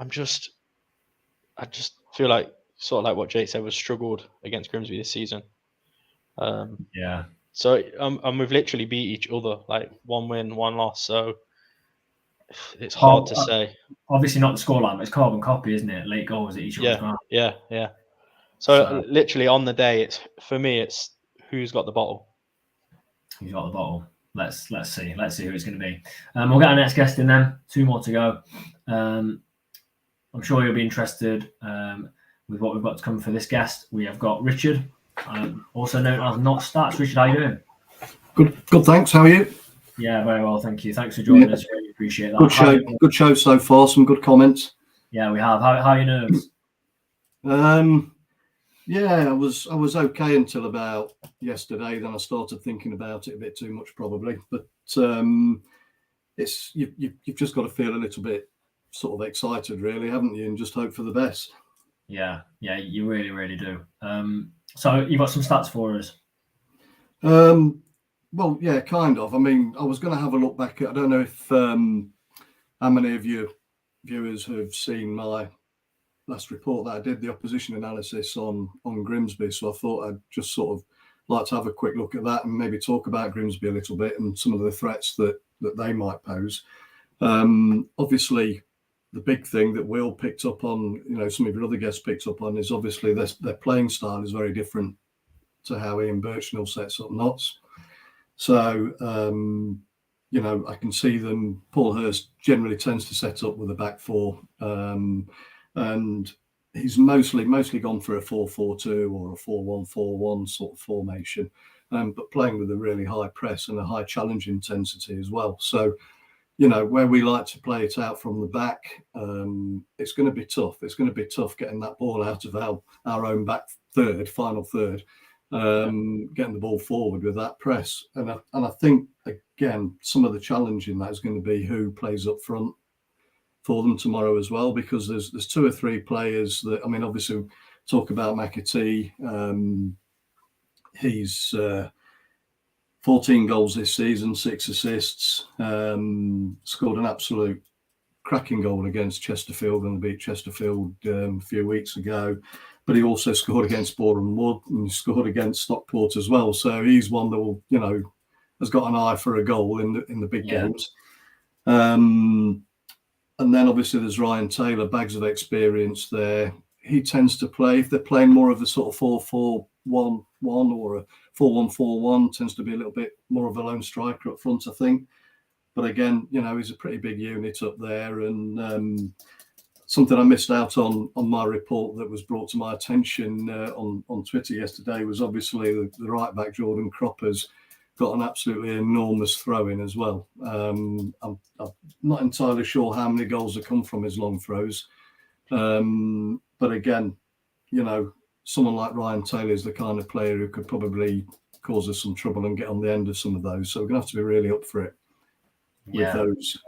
I just feel like, sort of like what Jake said, was struggled against Grimsby this season. Yeah. So and we've literally beat each other, like 1 win, 1 loss. So it's hard to say. Obviously not the scoreline, but it's carbon copy, isn't it? Late goals at each other's ground. Yeah. So literally on the day, it's who's got the bottle. Who's got the bottle? Let's see. Let's see who it's going to be. We'll get our next guest in then. 2 more to go. I'm sure you'll be interested with what we've got to come for this guest. We have got Richard Also known as Not Stats. Richard, how you doing? Good. Thanks. How are you? Yeah, very well, thank you. Thanks for joining us. Really appreciate that. Good show so far. Some good comments. Yeah, we have. How are your nerves? Yeah, I was okay until about yesterday. Then I started thinking about it a bit too much, probably. But it's you've just got to feel a little bit sort of excited, really, haven't you? And just hope for the best. Yeah, you really, really do. So you've got some stats for us. Well, yeah, kind of. I mean, I was going to have a look back at. I don't know if how many of you viewers have seen my last report that I did, the opposition analysis on Grimsby. So I thought I'd just sort of like to have a quick look at that and maybe talk about Grimsby a little bit and some of the threats that they might pose. Obviously, the big thing that Will picked up on, some of your other guests picked up on, is obviously their playing style is very different to how Ian Birchnell sets up Notts. So, I can see them. Paul Hurst generally tends to set up with a back four, and he's mostly gone for a 4-4-2 or a 4-1-4-1 sort of formation, but playing with a really high press and a high challenge intensity as well. So, where we like to play it out from the back, it's going to be tough. It's going to be tough getting that ball out of our own back final third. Getting the ball forward with that press, and I think again some of the challenge in that is going to be who plays up front for them tomorrow as well, because there's 2 or 3 players that, I mean, obviously talk about McAtee. He's 14 goals this season, 6 assists, scored an absolute cracking goal against Chesterfield and beat Chesterfield a few weeks ago. But he also scored against Boreham Wood and scored against Stockport as well. So he's one that will, has got an eye for a goal in the big games. And then obviously there's Ryan Taylor, bags of experience there. He tends to play, if they're playing more of a sort of 4-4-1-1 or a 4-1-4-1, tends to be a little bit more of a lone striker up front, I think. But again, he's a pretty big unit up there. And something I missed out on my report that was brought to my attention on Twitter yesterday was obviously the right back Jordan Cropper's got an absolutely enormous throw in as well. I'm not entirely sure how many goals have come from his long throws, but again, someone like Ryan Taylor is the kind of player who could probably cause us some trouble and get on the end of some of those. So we're going to have to be really up for it with those.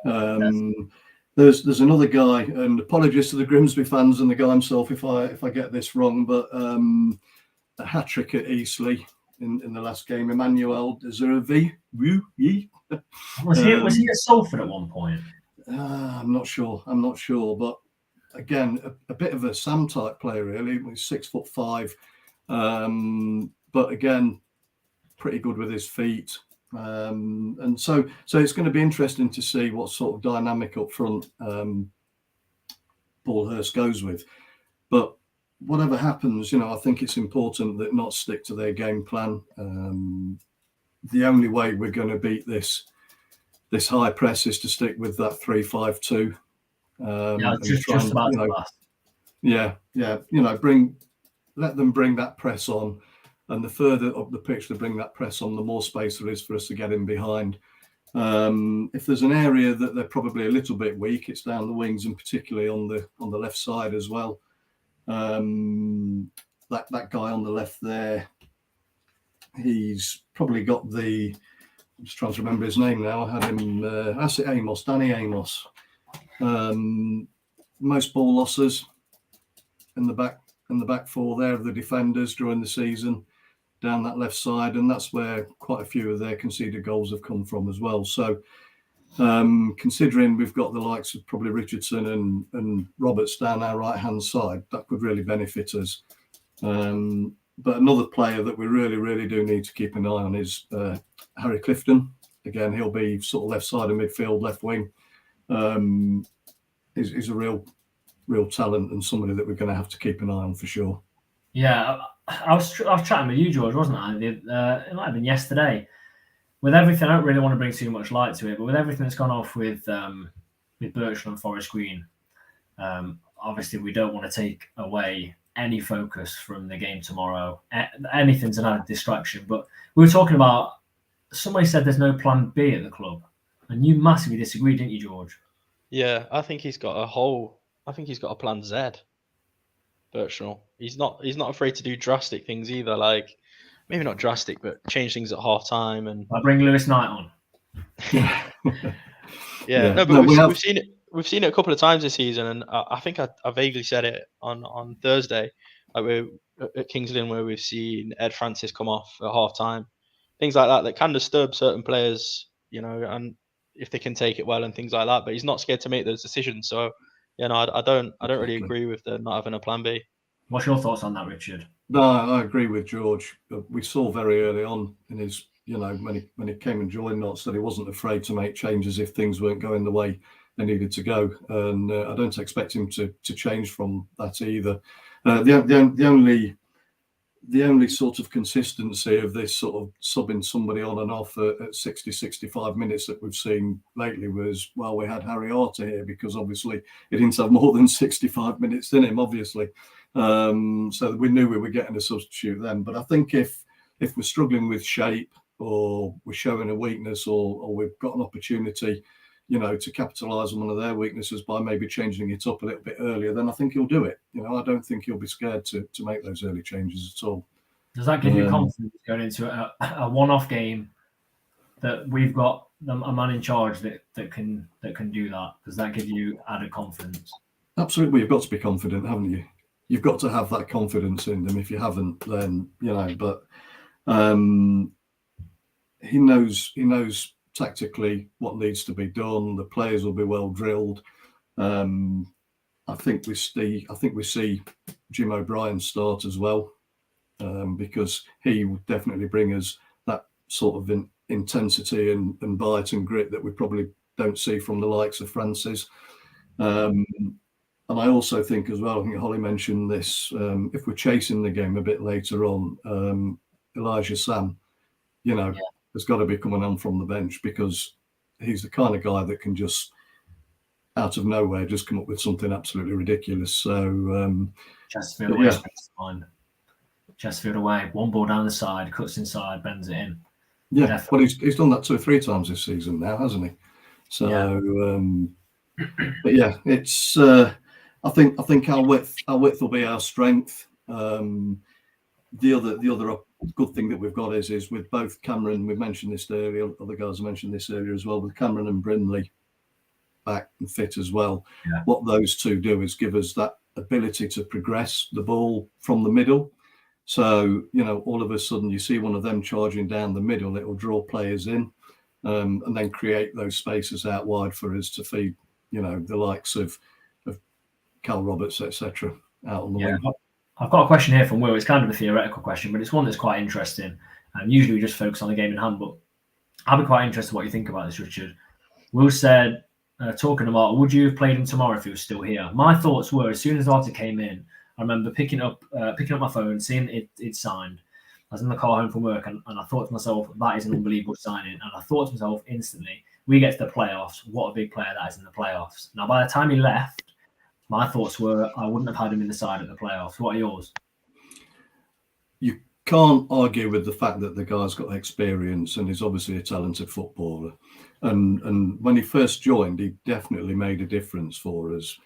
There's another guy, and apologies to the Grimsby fans and the guy himself if I get this wrong, but a hat-trick at Eastleigh in the last game, Emmanuel Deservi. Was he at Salford at one point? I'm not sure, but again, a bit of a Sam type player really. He's 6'5", but again, pretty good with his feet. And so it's going to be interesting to see what sort of dynamic up front Paul Hurst goes with. But whatever happens, I think it's important that not stick to their game plan. The only way we're going to beat this high press is to stick with that 3-5-2. Just about to last. Yeah. Let them bring that press on. And the further up the pitch they bring that press on, the more space there is for us to get in behind. If there's an area that they're probably a little bit weak, it's down the wings and particularly on the left side as well. That guy on the left there, he's probably got I'm just trying to remember his name now. I had him, Danny Amos. Most ball losses in the back four there of the defenders during the season, down that left side, and that's where quite a few of their conceded goals have come from as well. So considering we've got the likes of probably Richardson and Roberts down our right hand side, that could really benefit us. But another player that we really do need to keep an eye on is Harry Clifton. Again, he'll be sort of left side of midfield, left wing. He's a real talent and somebody that we're going to have to keep an eye on for sure. Yeah, I was chatting with you, George, wasn't I? It might have been yesterday. With everything, I don't really want to bring too much light to it, but with everything that's gone off with Birchland and Forest Green, obviously we don't want to take away any focus from the game tomorrow. Anything's an added distraction. But we were talking about, somebody said there's no plan B at the club, and you massively disagreed, didn't you, George? Yeah, I think he's got a plan Z. Birchnell. He's not afraid to do drastic things either. Like, maybe not drastic, but change things at half time. And I bring Lewis Knight on. Yeah. No, but we've seen it. We've seen it a couple of times this season, and I think I vaguely said it on Thursday, like we're at Kings Lynn, where we've seen Ed Francis come off at half time, things like that can disturb certain players, and if they can take it well and things like that. But he's not scared to make those decisions. So, I don't really agree with the not having a plan B. What's your thoughts on that, Richard? No, I agree with George. We saw very early on in his, when he came and joined Notts, that he wasn't afraid to make changes if things weren't going the way they needed to go, and I don't expect him to change from that either. The only sort of consistency of this sort of subbing somebody on and off at 60, 65 minutes that we've seen lately was, well, we had Harry Arter here, because obviously he didn't have more than 65 minutes in him, obviously. So we knew we were getting a substitute then. But I think if we're struggling with shape, or we're showing a weakness, or we've got an opportunity, to capitalise on one of their weaknesses by maybe changing it up a little bit earlier, then I think he'll do it. I don't think he'll be scared to make those early changes at all. Does that give you confidence going into a one-off game that we've got a man in charge that can do that? Does that give you added confidence? Absolutely. Well, you've got to be confident, haven't you? You've got to have that confidence in them. If you haven't, then But he knows tactically what needs to be done. The players will be well drilled. I think we see Jim O'Brien start as well, because he will definitely bring us that sort of intensity and bite and grit that we probably don't see from the likes of Francis. And I also think as well, I think Holly mentioned this, if we're chasing the game a bit later on, Elijah Sam, has got to be coming on from the bench, because he's the kind of guy that can just, out of nowhere, just come up with something absolutely ridiculous. So Chesterfield away, Chesterfield away, one ball down the side, cuts inside, bends it in. Yeah, Definitely. Well, he's done that 2 or 3 times this season now, hasn't he? So, but yeah, it's. I think our width will be our strength. The other good thing that we've got is with both Cameron, we mentioned this earlier, other guys mentioned this earlier as well, with Cameron and Brindley back and fit as well. Yeah. What those two do is give us that ability to progress the ball from the middle. So, all of a sudden you see one of them charging down the middle, it will draw players in, and then create those spaces out wide for us to feed, the likes of Cal Roberts, etc. out on the wing. I've got a question here from Will. It's kind of a theoretical question, but it's one that's quite interesting. Usually we just focus on the game in hand, but I'd be quite interested what you think about this, Richard. Will said, talking about, would you have played him tomorrow if he was still here? My thoughts were, as soon as Arter came in, I remember picking up my phone, seeing it signed. I was in the car home from work, and I thought to myself, that is an unbelievable signing. And I thought to myself instantly, we get to the playoffs, what a big player that is in the playoffs. Now, by the time he left, my thoughts were I wouldn't have had him in the side at the playoffs. What are yours? You can't argue with the fact that the guy's got experience and he's obviously a talented footballer. And when he first joined, he definitely made a difference for us.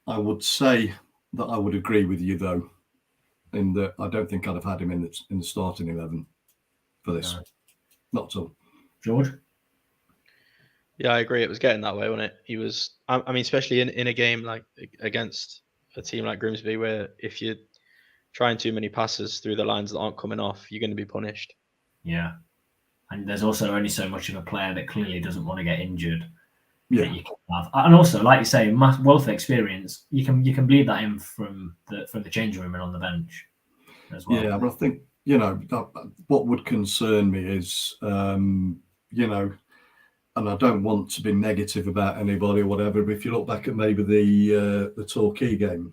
I would say that I would agree with you, though, in that I don't think I'd have had him in the starting 11 for this. No. Not at all. George? Yeah, I agree. It was getting that way, wasn't it? He was, I mean, especially in a game like against a team like Grimsby, where if you're trying too many passes through the lines that aren't coming off, you're going to be punished. Yeah. And there's also only so much of a player that clearly doesn't want to get injured. Yeah. That you can have. And also, like you say, wealth of experience, you can bleed that in from the changing room and on the bench as well. Yeah, but I think, what would concern me is, and I don't want to be negative about anybody or whatever, but if you look back at maybe the Torquay game,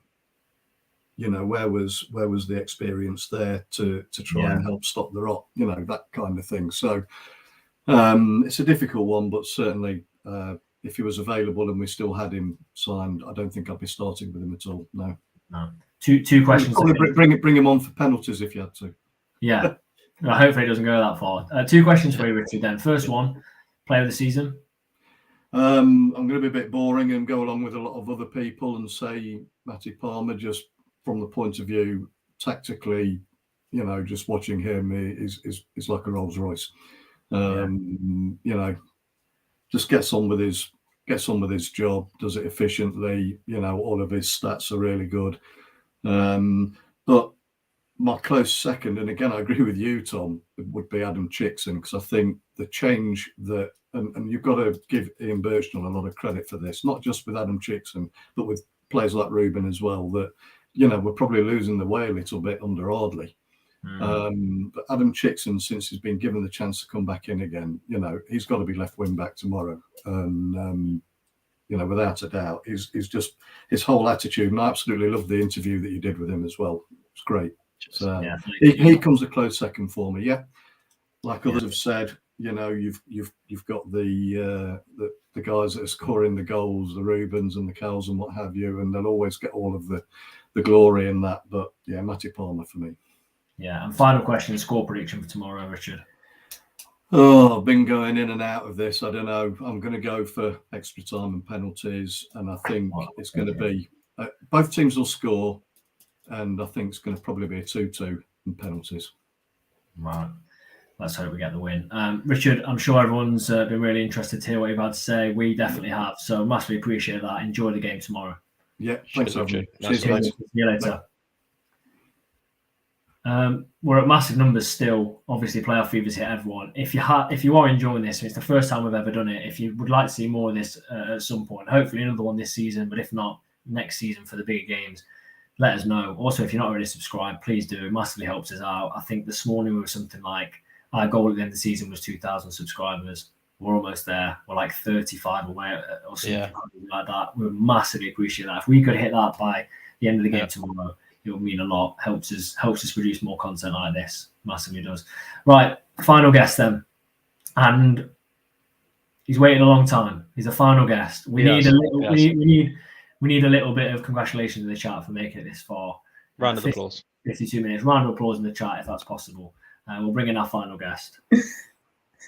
where was the experience there to try and help stop the rot, that kind of thing. So it's a difficult one, but certainly if he was available and we still had him signed, I don't think I'd be starting with him at all. No. No. Two questions. Probably bring him on for penalties if you had to. Yeah. Well, hopefully it doesn't go that far. 2 questions for you, Richard. Then, first one, player of the season. I'm going to be a bit boring and go along with a lot of other people and say Matty Palmer, just from the point of view tactically, just watching him is like a Rolls Royce. Just gets on with his job, does it efficiently. All of his stats are really good. But my close second, and again, I agree with you, Tom, would be Adam Chickson, because I think the change that, and you've got to give Ian Birchnell a lot of credit for this, not just with Adam Chickson, but with players like Ruben as well, that, we're probably losing the way a little bit under Ardley. But Adam Chickson, since he's been given the chance to come back in again, he's got to be left wing back tomorrow. And, without a doubt, he's just his whole attitude. And I absolutely loved the interview that you did with him as well. It's great. So he comes a close second for me. Yeah, like others have said, you've got the guys that are scoring the goals, the Rubens and the Cowles and what have you, and they'll always get all of the glory in that. But yeah, Matty Palmer for me. Yeah, and final question: score prediction for tomorrow, Richard. Oh, I've been going in and out of this. I don't know. I'm going to go for extra time and penalties, and I think it's going to be both teams will score. And I think it's going to probably be a 2-2 in penalties. Right. Let's hope we get the win. Richard, I'm sure everyone's been really interested to hear what you've had to say. We definitely have. So massively appreciate that. Enjoy the game tomorrow. Yeah. Thanks, Richard. See you later. We're at massive numbers still. Obviously, playoff fever's hit everyone. If you are enjoying this, it's the first time we've ever done it. If you would like to see more of this at some point, hopefully another one this season, but if not, next season for the bigger games, let us know. Also, if you're not already subscribed, please do. It massively helps us out. I think this morning we were something like, our goal at the end of the season was 2,000 subscribers. We're almost there. We're like 35 away or something like that. We would massively appreciate that. If we could hit that by the end of the game tomorrow, it would mean a lot. Helps us produce more content like this. Massively does. Right, final guest then. And he's waited a long time. He's a final guest. We need a little bit of congratulations in the chat for making it this far. Round of applause. 52 minutes. Round of applause in the chat if that's possible. We'll bring in our final guest.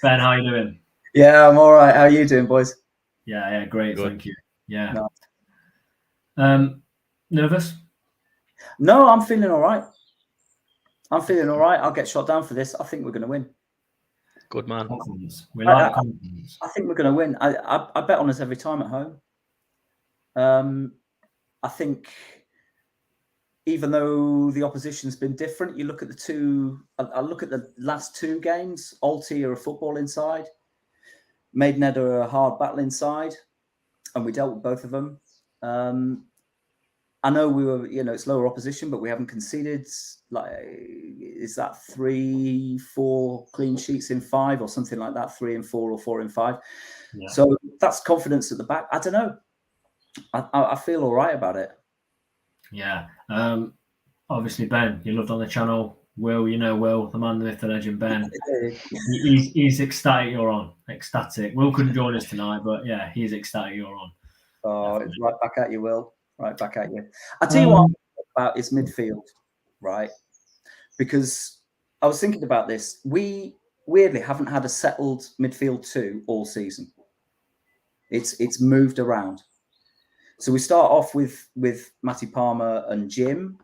Ben, how are you doing? Yeah, I'm all right. How are you doing, boys? Yeah, great. Good. Thank you. Yeah. Nice. Nervous? No, I'm feeling all right. I'll get shot down for this. I think we're going to win. Good man. Confidence. We like confidence. I think we're going to win. I bet on us every time at home. I think even though the opposition's been different, you look at I look at the last 2 games. Alty are a football inside. Maidenhead are a hard battle inside. And we dealt with both of them. I know we were, it's lower opposition, but we haven't conceded. Like, is that 3-4 clean sheets in 5 or something like that? 3 and 4 or 4 and 5. Yeah. So that's confidence at the back. I don't know. I feel all right about it. Yeah. Obviously, Ben, you're loved on the channel. Will, Will, the man, the myth, the legend, Ben. he's ecstatic you're on. Ecstatic. Will couldn't join us tonight, but yeah, he's ecstatic you're on. Oh, it's right back at you, Will. Right back at you. I tell you what I'm about is midfield, right? Because I was thinking about this. We weirdly haven't had a settled midfield 2 all season. It's moved around. So we start off with Matty Palmer and Jim,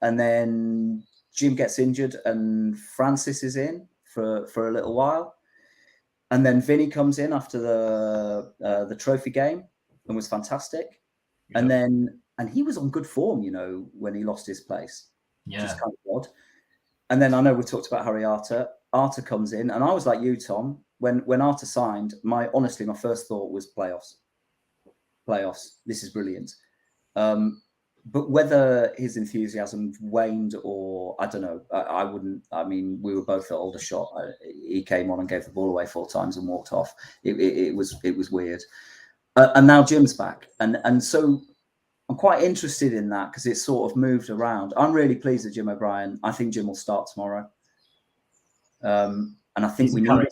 and then Jim gets injured and Francis is in for a little while, and then Vinny comes in after the trophy game and was fantastic. Yep. And he was on good form, when he lost his place. Yeah. Which is kind of odd. And then I know we talked about Harry Arter. Arter comes in, and I was like you, Tom. When Arter signed, my first thought was playoffs. This is brilliant. But whether his enthusiasm waned or I don't know, I wouldn't. I mean, we were both at Aldershot. He came on and gave the ball away 4 times and walked off. It was weird. And now Jim's back, and so I'm quite interested in that because it's sort of moved around. I'm really pleased with Jim O'Brien. I think Jim will start tomorrow, and I think we need.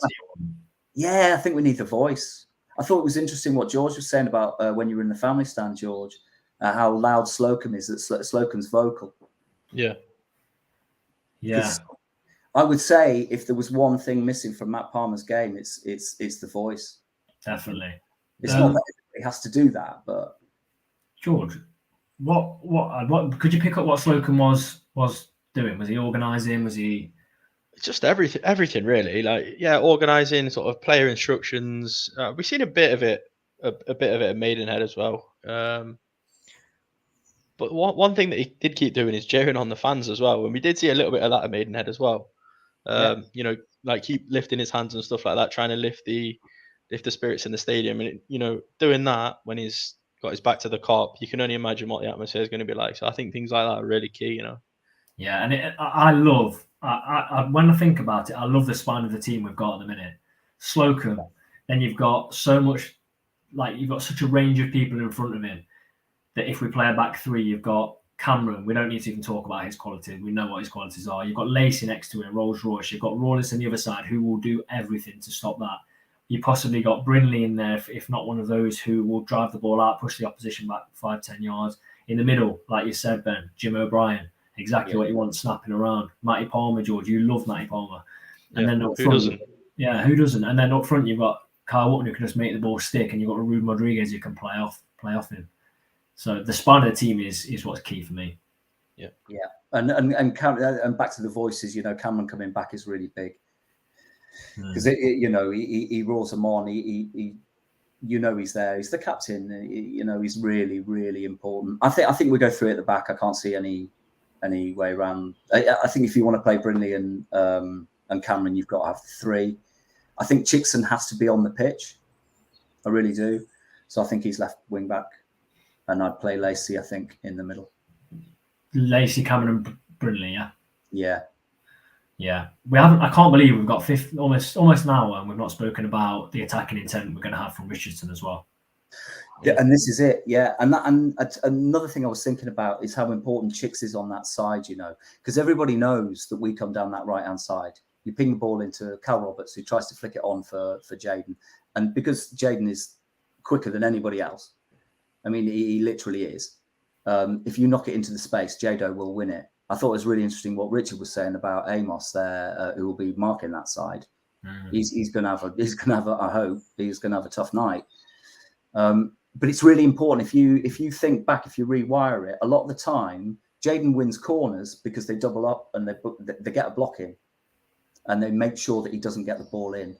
I think we need the voice. I thought it was interesting what George was saying about when you were in the family stand, George. how loud Slocum is. That Slocum's vocal. Yeah. 'Cause I would say if there was one thing missing from Matt Palmer's game, it's the voice. Definitely. It's not that he has to do that, but George, what could you pick up what Slocum was doing? Was he organising? Was he just everything really? Like, yeah, organising, sort of player instructions. We've seen a bit of it at Maidenhead as well. But one thing that he did keep doing is cheering on the fans as well. And we did see a little bit of that at Maidenhead as well. You know, like keep lifting his hands and stuff like that, trying to lift the spirits in the stadium. And you know, doing that when he's got his back to the Kop, you can only imagine what the atmosphere is going to be like. So I think things like that are really key. You know. Yeah, and I love when I think about it, I love the spine of the team we've got at the minute. Slocum, then you've got so much, like you've got such a range of people in front of him that if we play a back three, you've got Cameron. We don't need to even talk about his qualities. We know what his qualities are. You've got Lacey next to him, Rolls Royce. You've got Rawlins on the other side who will do everything to stop that. You possibly got Brinley in there, if not one of those who will drive the ball out, push the opposition back 5-10 yards. In the middle, like you said, Ben, Jim O'Brien, exactly what you want snapping around. Matty Palmer, George, you love Matty Palmer. And then up front, doesn't? Yeah, who doesn't? And then up front, you've got Carl Wotton who can just make the ball stick, and you've got Rude Rodriguez who can play off him. So the spine of the team is what's key for me. Yeah, and back to the voices. You know, Cameron coming back is really big because you know he roars them on. He you know he's there. He's the captain. You know he's really really important. I think we go through at the back. I can't see any way around. I think if you want to play Brinley and Cameron, you've got to have three. I think Chickson has to be on the pitch. I really do. So I think he's left wing back. And I'd play Lacey, I think, in the middle. Lacey, Cameron, and Brinley, yeah. We haven't. I can't believe we've got almost an hour, and we've not spoken about the attacking intent we're going to have from Richardson as well. Yeah, and this is it. Yeah, and another thing I was thinking about is how important Chicks is on that side. You know, because everybody knows that we come down that right hand side. You ping the ball into Cal Roberts, who tries to flick it on for Jaden, and because Jaden is quicker than anybody else. I mean, he literally is. If you knock it into the space, Jado will win it. I thought it was really interesting what Richard was saying about Amos there, who will be marking that side. He's going to have I hope he's going to have a tough night. But it's really important if you think back, if you rewire it, a lot of the time Jaden wins corners because they double up and they get a block in, and they make sure that he doesn't get the ball in.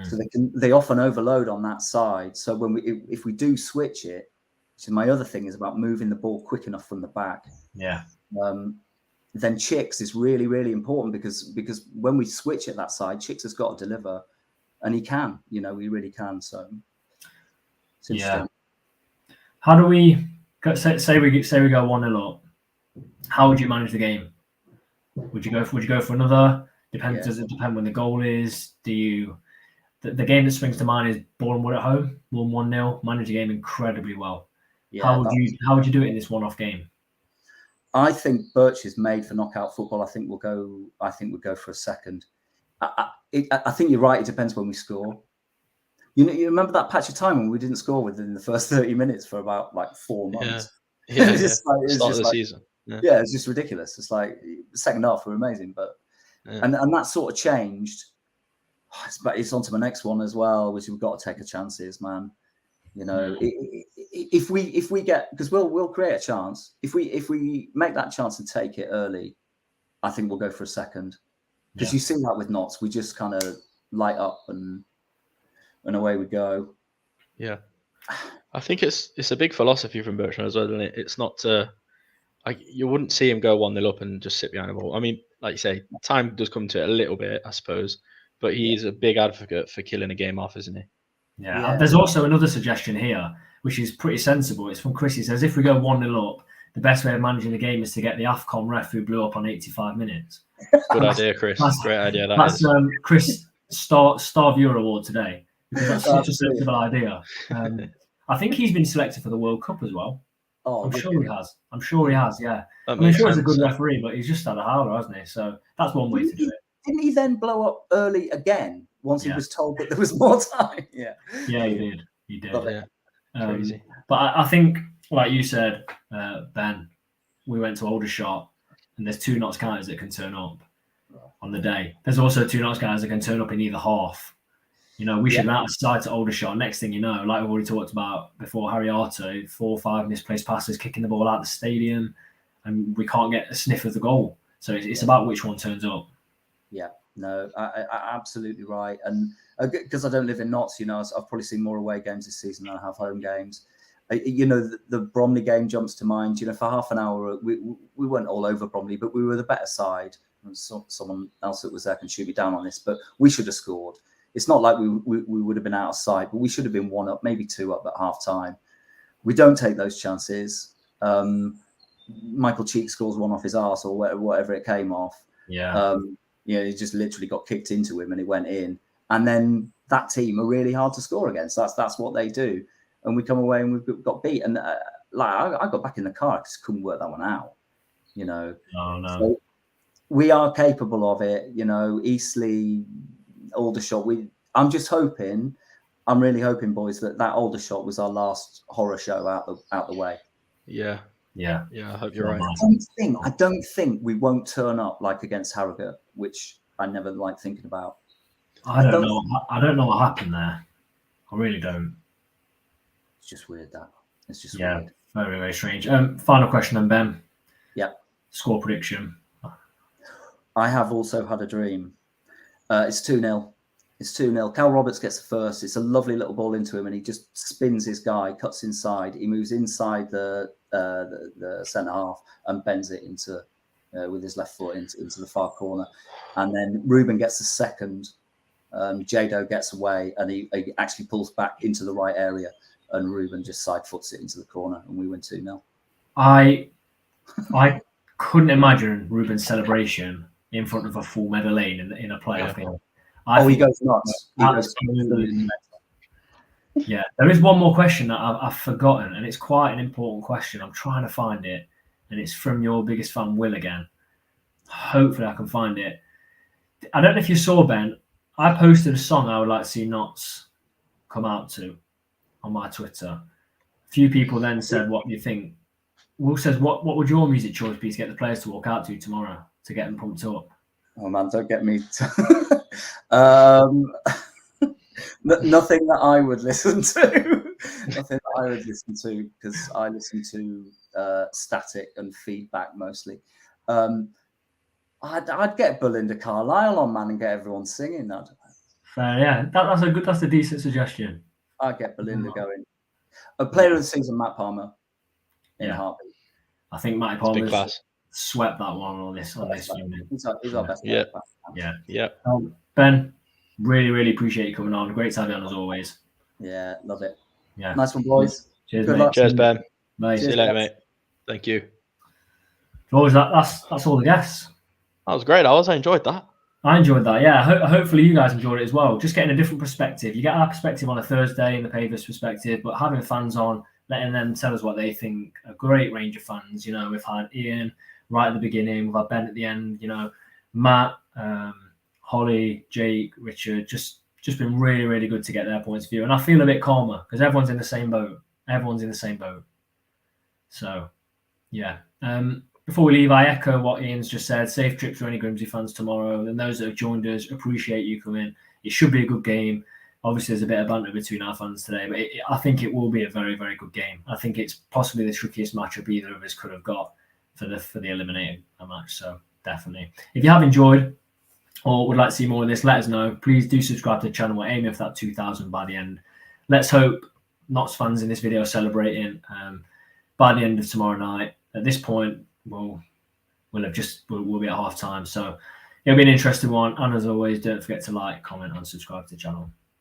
So they often overload on that side. So if we do switch it, so my other thing is about moving the ball quick enough from the back. Yeah. Then Chicks is really, really important because when we switch at that side, Chicks has got to deliver, and he can. You know, he really can. So it's interesting. How do we say we go 1-0 up? How would you manage the game? Would you go for another? Does it depend when the goal is? Do you? The game that springs to mind is Bournemouth at home, 1-0. Manage the game incredibly well. Yeah, how would you do it in this one-off game? I think Birch is made for knockout football. I think we'll go for a second. I think you're right. It depends when we score. You remember that patch of time when we didn't score within the first 30 minutes for about like 4 months. Yeah. Start of the season. Yeah, it's just ridiculous. It's like the second half were amazing, but and that sort of changed. It's on to my next one as well, which we've got to take a chances, man. You know, if we get, because we'll create a chance. If we make that chance and take it early, I think we'll go for a second. Because you see that with Notts, we just kind of light up and away we go. Yeah, I think it's a big philosophy from Bertrand as well, isn't it? It's not you wouldn't see him go 1-0 up and just sit behind the ball. I mean, like you say, time does come to it a little bit, I suppose. But he's a big advocate for killing a game off, isn't he? Yeah. There's also another suggestion here, which is pretty sensible. It's from Chris. He says, if we go 1-0 up, the best way of managing the game is to get the AFCON ref who blew up on 85 minutes. Good idea, Chris. Great idea. That's Chris Star Viewer Award today, because that's such a sensible idea. I think he's been selected for the World Cup as well. Oh, I'm sure he has. Yeah. I'm sure he's a good referee, but he's just had a howler, hasn't he? So that's one way to do it. Didn't he then blow up early again once he was told that there was more time? Yeah, he did. Crazy. But I think like you said, Ben, we went to Aldershot, and there's 2 Notts Counties that can turn up on the day. There's also 2 Notts Counties that can turn up in either half. You know, we should out of sight to Aldershot. Next thing you know, like we've already talked about before, Harry Arto, 4 or 5 misplaced passes, kicking the ball out of the stadium, and we can't get a sniff of the goal. So it's about which one turns up. Yeah, no, I absolutely right. And because I don't live in Notts, you know, I've probably seen more away games this season than I have home games. You know, the Bromley game jumps to mind. You know, for half an hour, we went all over Bromley, but we were the better side. And someone else that was there can shoot me down on this, but we should have scored. It's not like we would have been out of sight, but we should have been 1 up, maybe 2 up at half time. We don't take those chances. Michael Cheek scores one off his arse or whatever it came off. Yeah. You know, he just literally got kicked into him and it went in. And then that team are really hard to score against. That's what they do. And we come away and we've got beat. And like I got back in the car because I couldn't work that one out. You know. Oh no. So we are capable of it. You know, Eastleigh, Aldershot. I'm really hoping, boys, that Aldershot was our last horror show out the way. Yeah. I hope you're right. I don't think we won't turn up like against Harrogate, which I never like thinking about. I don't know. I don't know what happened there. I really don't. It's just weird that. It's just weird. Very, very strange. Final question then, Ben. Yeah. Score prediction. I have also had a dream. It's 2-0. It's 2-0. Cal Roberts gets the first. It's a lovely little ball into him, and he just spins his guy, cuts inside. He moves inside the centre half and bends it into with his left foot into the far corner. And then Ruben gets the second. Jado gets away, and he actually pulls back into the right area, and Ruben just side foots it into the corner, and we win 2-0. I couldn't imagine Ruben's celebration in front of a full Meadow Lane in a playoff game. He goes nuts. He goes absolutely nuts. Yeah, there is one more question that I've forgotten, and it's quite an important question. I'm trying to find it, and it's from your biggest fan, Will, again. Hopefully I can find it. I don't know if you saw, Ben, I posted a song I would like to see Notts come out to on my Twitter. A few people then said, what do you think? Will says, what would your music choice be to get the players to walk out to tomorrow to get them pumped up? Oh, man, don't get me... nothing that I would listen to. Nothing that I would listen to, because I listen to static and feedback mostly. I'd get Belinda Carlisle on, man, and get everyone singing that. Fair, yeah. That's a decent suggestion. I'd get Belinda going. A player of the season, Matt Palmer. In a heartbeat. I think Matty Palmer's swept that one on this unit. He's our best. Yeah. Ben, really, really appreciate you coming on. Great to have you on as always. Yeah, love it. Yeah. Nice one, boys. Cheers, Good mate. luck. Cheers, Ben. Mate. See you later, mate. Thank you. George, that's all the guests. That was great. I enjoyed that. I enjoyed that. Yeah. Hopefully you guys enjoyed it as well. Just getting a different perspective. You get our perspective on a Thursday and the Pavers perspective, but having fans on, letting them tell us what they think. A great range of fans. You know, we've had Ian right at the beginning. We've had Ben at the end. You know, Matt, Holly, Jake, Richard. Just been really, really good to get their points of view. And I feel a bit calmer because everyone's in the same boat. So, yeah. Before we leave, I echo what Ian's just said. Safe trip to any Grimsby fans tomorrow. And those that have joined us, appreciate you coming. It should be a good game. Obviously, there's a bit of banter between our fans today, but I think it will be a very, very good game. I think it's possibly the trickiest matchup either of us could have got for the eliminator match. So definitely, if you have enjoyed or would like to see more of this, let us know. Please do subscribe to the channel. We're aiming for that 2,000 by the end. Let's hope Notts fans in this video are celebrating by the end of tomorrow night. At this point, we'll be at half time. So it'll be an interesting one. And as always, don't forget to like, comment, and subscribe to the channel.